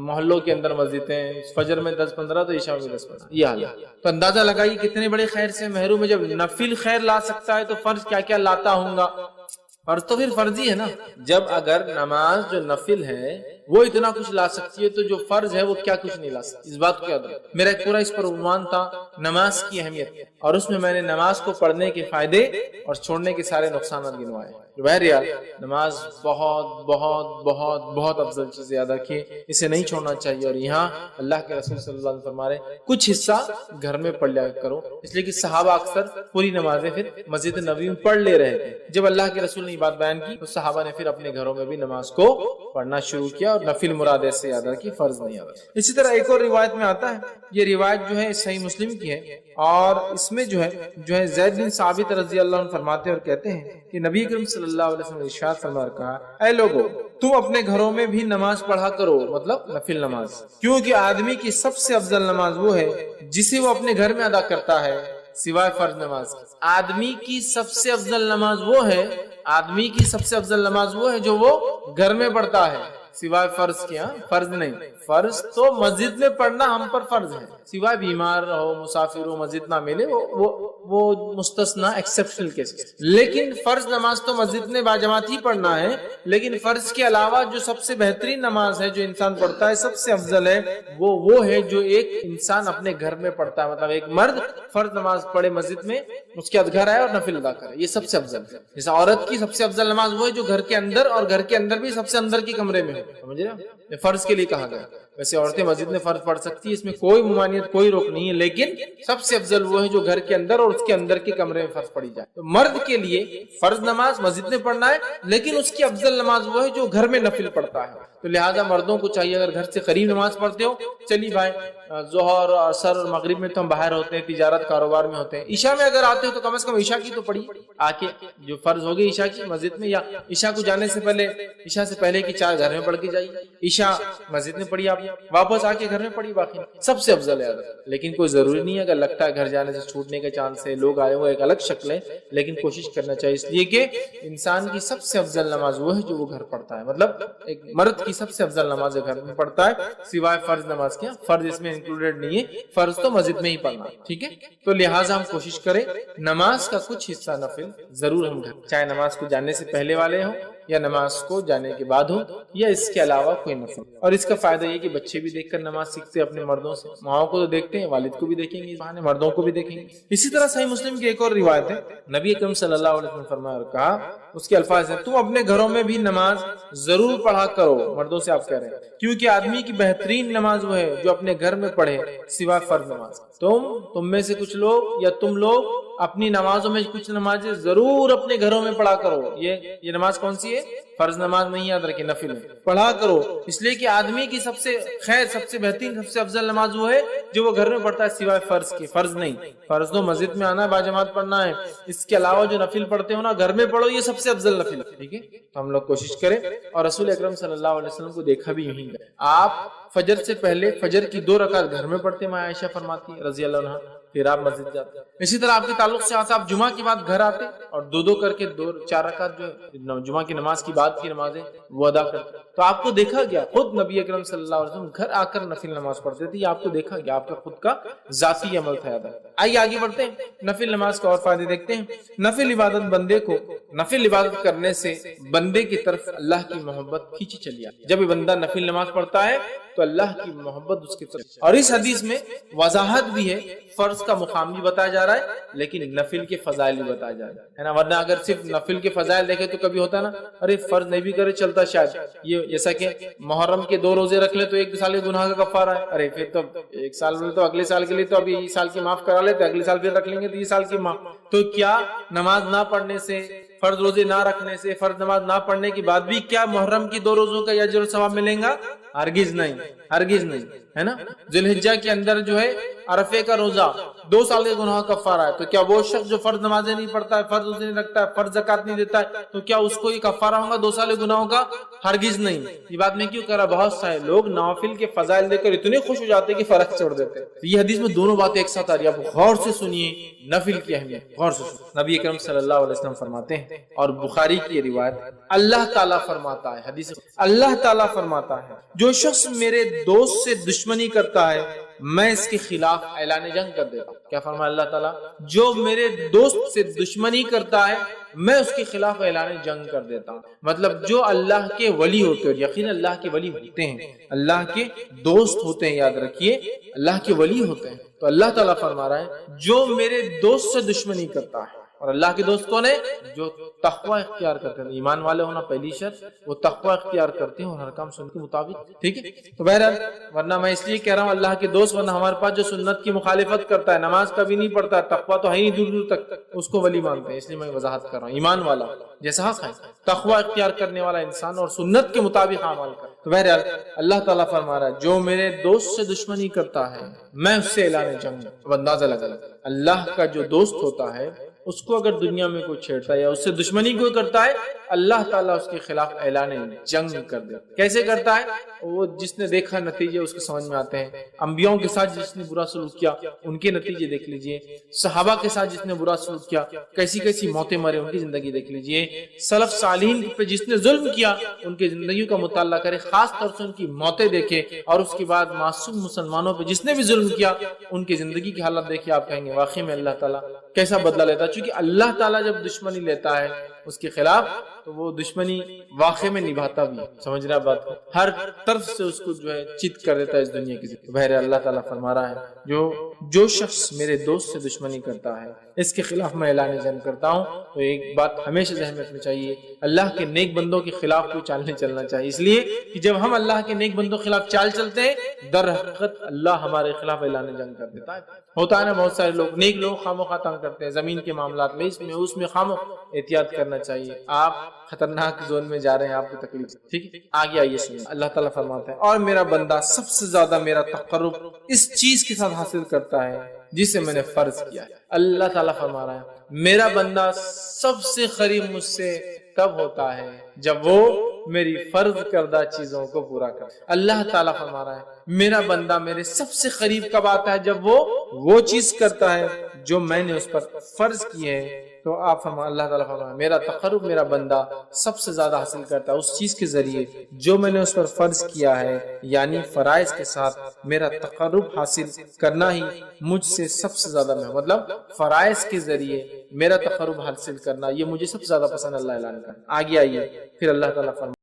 Speaker 2: محلوں کے اندر مسجدیں ہیں فجر میں 10-15 تو عشاء میں 10-15، یہ حال ہے. تو اندازہ لگائیے کتنے بڑے خیر سے محروم ہے. جب نفل خیر لا سکتا ہے تو فرض کیا کیا لاتا ہوں گا. فرض تو پھر فرضی ہے نا. جب اگر نماز جو نفل ہے وہ اتنا کچھ لا سکتی ہے تو جو فرض ہے وہ کیا کچھ نہیں لا سکتی. اس بات کو یاد رکھو. میرا ایک پورا اس پر عنوان تھا نماز کی اہمیت، اور اس میں میں نے نماز کو پڑھنے کے فائدے اور چھوڑنے کے سارے نقصانات گنوائے. بہرحال نماز بہت بہت بہت بہت افضل چیز یاد رکھیے، اسے نہیں چھوڑنا چاہیے. اور یہاں اللہ کے رسول صلی اللہ علیہ وسلم فرما رہے ہیں کچھ حصہ گھر میں پڑھ لیا کرو، اس لیے کہ صحابہ اکثر پوری نمازیں پھر مسجد نبوی میں پڑھ لے رہے تھے. جب اللہ کے رسول نے یہ بات بیان کی تو صحابہ نے پھر اپنے گھروں میں بھی نماز کو پڑھنا شروع کیا. اور نفل مراد ایسے یاد رکھی، فرض نہیں یاد رکھی. اسی طرح ایک اور روایت میں آتا ہے، یہ روایت جو ہے صحیح مسلم کی ہے، اور اس میں جو ہے زید بن ثابت رضی اللہ عنہ فرماتے اور کہتے ہیں کہ نبی کریم صلی اللہ علیہ وسلم نے ارشاد فرمایا کہا اے لوگو تم اپنے گھروں میں بھی نماز پڑھا کرو، مطلب نفل نماز، کیونکہ آدمی کی سب سے افضل نماز وہ ہے جسے وہ اپنے گھر میں ادا کرتا ہے سوائے فرض نماز کی. آدمی کی سب سے افضل نماز وہ ہے، آدمی کی سب سے افضل نماز وہ ہے جو وہ گھر میں پڑھتا ہے. سوائے فرض کے. فرض نہیں, فرض تو مسجد میں پڑھنا ہم پر فرض ہے, سوائے بیمار ہو, مسافر ہو, مسجد نہ ملے, وہ مستثنا ایکسیپشنل کیس. لیکن فرض نماز تو مسجد میں باجماعت ہی پڑھنا ہے. لیکن فرض کے علاوہ جو سب سے بہترین نماز ہے جو انسان پڑھتا ہے, سب سے افضل ہے, وہ ہے جو ایک انسان اپنے گھر میں پڑھتا ہے. مطلب ایک مرد فرض نماز پڑھے مسجد میں, اس کے بعد گھر آئے اور نفل ادا کرے, یہ سب سے افضل ہے. جیسے عورت کی سب سے افضل نماز وہ ہے جو گھر کے اندر, اور گھر کے اندر بھی سب سے اندر کے کمرے میں ہو. سمجھ رہے ہیں, فرض کے لیے کہا گیا. ویسے عورتیں مسجد میں فرض پڑھ سکتی ہے, اس میں کوئی ممانعت, کوئی روک نہیں ہے, لیکن سب سے افضل وہ ہے جو گھر کے اندر اور اس کے اندر کے کمرے میں فرض پڑھی جائے. تو مرد کے لیے فرض نماز مسجد میں پڑھنا ہے, لیکن اس کی افضل نماز وہ ہے جو گھر میں نفل پڑھتا ہے. تو لہٰذا مردوں کو چاہیے, اگر گھر سے قریب نماز پڑھتے ہو, چلیے بھائی ظہر اور عصر اور مغرب میں تو ہم باہر ہوتے ہیں, تجارت کاروبار میں ہوتے ہیں, عشاء میں اگر آتے ہو تو کم از کم عشاء کی تو پڑھی آ کے, جو فرض ہوگی عشاء کی مسجد میں, یا عشاء کو جانے سے پہلے, عشاء سے پہلے کی 4 گھر میں پڑھ کے جائیے, عشاء مسجد میں پڑھی, آپ واپس آ کے گھر میں پڑھی, باقی سب سے افضل ہے. لیکن کوئی ضروری نہیں ہے, اگر لگتا ہے گھر جانے سے چھوٹنے کا چانس ہے, لوگ آئے ہوئے, ایک الگ شکل ہے, لیکن کوشش کرنا چاہیے, اس لیے کہ انسان کی سب سے افضل نماز وہ ہے جو وہ گھر پڑھتا ہے. مطلب ایک مرد کی سب سے افضل نماز گھر میں پڑھتا ہے, سوائے فرض نماز کے. فرض اس میں انکلوڈیڈ نہیں ہے, فرض تو مسجد میں ہی پڑھنا, ٹھیک ہے. تو لہٰذا ہم کوشش کریں نماز کا کچھ حصہ نفل ضرور ہم گھر, چاہے نماز کو جانے سے پہلے والے ہوں یا نماز کو جانے کے بعد ہو, یا اس کے علاوہ کوئی نفل. اور اس کا فائدہ یہ کہ بچے بھی دیکھ کر نماز سیکھتے ہیں اپنے مردوں سے, ماؤں کو تو دیکھتے ہیں, والد کو بھی دیکھیں گے, مردوں کو بھی دیکھیں گے. اسی طرح صحیح مسلم کی ایک اور روایت ہے, نبی اکرم صلی اللہ علیہ وسلم فرمایا اور کہا, اس کے الفاظ ہیں, تم اپنے گھروں میں بھی نماز ضرور پڑھا کرو. مردوں سے آپ کہہ رہے ہیں, کیونکہ آدمی کی بہترین نماز وہ ہے جو اپنے گھر میں پڑھے سوائے فرض نماز. تم میں سے کچھ لوگ یا تم لوگ اپنی نمازوں میں کچھ نمازیں ضرور اپنے گھروں میں پڑھا کرو. یہ نماز کون سی ہے؟ فرض نماز نہیں, یاد رکھیں نفل ہے, پڑھا کرو. اس لیے کہ آدمی کی سب سے خیر, سب سے بہترین, سب سے افضل نماز وہ ہے جو وہ گھر میں پڑھتا ہے سوائے فرض کے. فرض نہیں, فرض تو مسجد میں آنا ہے, باجماعت پڑھنا ہے, اس کے علاوہ جو نفل پڑھتے ہو نا گھر میں پڑھو, یہ سب سے افضل نفل ہے, ٹھیک ہے. تو ہم لوگ کوشش کریں, اور رسول اکرم صلی اللہ علیہ وسلم کو دیکھا بھی یہیں گا, آپ فجر سے پہلے فجر کی 2 رکعت گھر میں پڑھتے, ماں عائشہ فرماتی ہے رضی اللہ عنہا, پھر آپ مسجد جاتے. اسی طرح آپ کے تعلق سے آتا, آپ جمعہ کے بعد گھر آتے اور 2 کر کے 4 رکعت جو جمعہ کی نماز کی بعد کی نمازیں وہ ادا کرتے. تو آپ کو دیکھا گیا, خود نبی اکرم صلی اللہ علیہ وسلم گھر آ کر نفل نماز پڑھتے تھے, آپ کو دیکھا گیا, آپ کا خود کا ذاتی عمل تھا. آئیے آگے بڑھتے ہیں, نفل نماز کا اور فائدے دیکھتے ہیں. نفل عبادت بندے کو, نفل عبادت کرنے سے بندے کی طرف اللہ کی محبت کھینچی چلی آتی. جب بندہ نفل نماز پڑھتا ہے تو اللہ کی محبت اس کی طرف. اور اس حدیث میں وضاحت بھی ہے, فرض کا مقام بھی بتایا جا رہا ہے, لیکن نفل کے فضائل بھی بتایا جا رہا ہے نا. ورنہ اگر صرف نفل کے فضائل دیکھے تو کبھی ہوتا نا, ارے فرض نہیں بھی کرے چلتا شاید, یہ جیسا کہ محرم کے 2 روزے رکھ لے تو 1 سال کے گناہ کا کفارہ ہے, ارے پھر تو 1 سال میں تو اگلے سال کے لیے تو ابھی یہ سال کی معاف کرا لیتے, اگلے سال پھر رکھ لیں گے تو یہ سال کی معاف. تو کیا نماز نہ پڑھنے سے, فرض روزے نہ رکھنے سے, فرض نماز نہ پڑھنے کے بعد بھی کیا محرم کی 2 روزوں کا اجر و ثواب ملیں گا؟ ہرگز نہیں, ہرگز نہیں, ہے نا. ذی الحجہ کے اندر جو ہے عرفے کا روزہ 2 سال کے گناہ کا کفارہ ہے, تو کیا وہ شخص جو فرض نمازیں نہیں پڑھتا ہے, فرض روزے نہیں رکھتا ہے, فرض زکات نہیں دیتا ہے, تو کیا اس کو یہ کفارہ ہوگا 2 سال کے گناہوں کا؟ ہرگز نہیں. یہ بات میں کیوں کہہ رہا, بہت سارے لوگ نوافل کے فضائل دیکھ کر اتنے خوش ہو جاتے کہ فرض چھوڑ دیتے. یہ حدیث میں دونوں باتیں ایک ساتھ آ رہی ہیں, آپ غور سے سنیے نفل کی اہمیت, غور سے سنیے. نبی اکرم صلی اللہ علیہ وسلم فرماتے ہیں, اور بخاری کی روایت, اللہ تعالیٰ فرماتا ہے, حدیث, اللہ تعالیٰ فرماتا ہے, جو شخص میرے دوست سے دشمنی کرتا ہے میں اس کے خلاف اعلان جنگ کر دیتا ہوں. کیا فرمایا اللہ تعالیٰ؟ جو میرے دوست سے دشمنی کرتا ہے میں اس کے خلاف اعلان جنگ کر دیتا ہوں. مطلب جو اللہ کے ولی ہوتے ہیں, یقین اللہ کے ولی ہوتے ہیں, اللہ کے دوست ہوتے ہیں, یاد رکھیے اللہ کے ولی ہوتے ہیں. تو اللہ تعالیٰ فرما رہا ہے جو میرے دوست سے دشمنی کرتا ہے, اور اللہ کے دوست کون ہے؟ جو تقوی اختیار کرتے ہیں. ایمان والے ہونا پہلی شرط, وہ تقوی اختیار کرتے ہیں اور ہر کام سنت کے مطابق, ٹھیک ہے. تو بہرحال, ورنہ میں اس لیے کہہ رہا ہوں اللہ کے دوست, ورنہ ہمارے پاس جو سنت کی مخالفت کرتا ہے, نماز کبھی نہیں پڑھتا, تقوی تو ہے ہی دور دور تک, اس کو ولی مانتے ہیں. اس لیے میں وضاحت کر رہا ہوں, ایمان والا جیسا حق ہے, تقوی اختیار کرنے والا انسان اور سنت کے مطابق عمل کرے. تو بہرحال اللہ تعالیٰ فرما رہا ہے جو میرے دوست سے دشمنی کرتا ہے میں اس سے اعلان جنگ. اب اندازہ لگا, اللہ کا جو دوست ہوتا ہے اس کو اگر دنیا میں کوئی چھیڑتا ہے یا اس سے دشمنی کوئی کرتا ہے, اللہ تعالیٰ اس کے خلاف اعلان جنگ کر دے. کیسے کرتا ہے؟ وہ جس نے دیکھا نتیجے اس کو سمجھ میں آتے ہیں. انبیاء کے ساتھ جس نے برا سلوک کیا ان کے نتیجے دیکھ لیجئے. صحابہ کے ساتھ جس نے برا سلوک کیا کیسی کیسی موتیں مرے ان کی زندگی دیکھ لیجئے. سلف صالحین پہ جس نے ظلم کیا ان کی زندگیوں کا مطالعہ کرے، خاص طور سے ان کی موتیں دیکھے. اور اس کے بعد معصوم مسلمانوں پہ جس نے بھی ظلم کیا ان کی زندگی کی حالت دیکھے، آپ کہیں گے واقعی میں اللہ تعالیٰ کیسا بدلہ لیتا ہے. چونکہ اللہ تعالیٰ جب دشمنی لیتا ہے اس کے خلاف تو وہ دشمنی واقع میں نبھاتا بھی ہے. سمجھ رہا بات کو؟ ہر طرف سے اس کو جو ہے چت کر دیتا ہے اس دنیا کی زندگی. بہر اللہ تعالیٰ فرما رہا ہے جو شخص میرے دوست سے دشمنی کرتا ہے اس کے خلاف میں اعلان جنگ کرتا ہوں. تو ایک بات ہمیشہ ذہن میں رکھنی چاہیے، اللہ کے نیک بندوں کے خلاف کوئی چال نہیں چلنا چاہیے. اس لیے کہ جب ہم اللہ کے نیک بندوں کے خلاف چال چلتے ہیں در حقیقت اللہ ہمارے خلاف اعلان جنگ کر دیتا ہے. ہوتا ہے نا بہت سارے لوگ نیک لوگ خواہ تنگ کرتے ہیں زمین کے معاملات میں، اس میں خواہ احتیاط کرنا چاہیے. آپ خطرناک زون میں جا رہے ہیں، آپ کو تکلیف. ٹھیک ہے، آگے آئیے سنیں. اللہ تعالیٰ فرماتا ہے اور میرا بندہ سب سے زیادہ میرا تقرب اس چیز کے ساتھ حاصل کرتا ہے جسے میں نے فرض کیا ہے. اللہ تعالیٰ فرما رہا ہے میرا بندہ سب سے قریب مجھ سے تب ہوتا ہے جب وہ میری فرض کردہ چیزوں کو پورا کرتا ہے. اللہ تعالیٰ فرما رہا ہے میرا بندہ میرے سب سے قریب کب آتا ہے؟ جب وہ چیز کرتا ہے جو میں نے اس پر فرض کی ہے. تو آپ فرما اللہ تعالیٰ فرما میرا تقرب میرا بندہ سب سے زیادہ حاصل کرتا ہے اس چیز کے ذریعے جو میں نے اس پر فرض کیا ہے. یعنی فرائض کے ساتھ میرا تقرب حاصل کرنا ہی مجھ سے سب سے زیادہ مطلب فرائض کے ذریعے میرا تقرب حاصل کرنا یہ مجھے سب سے زیادہ پسند اللہ اعلان کرنا. آگے آئیے پھر اللہ تعالیٰ فرما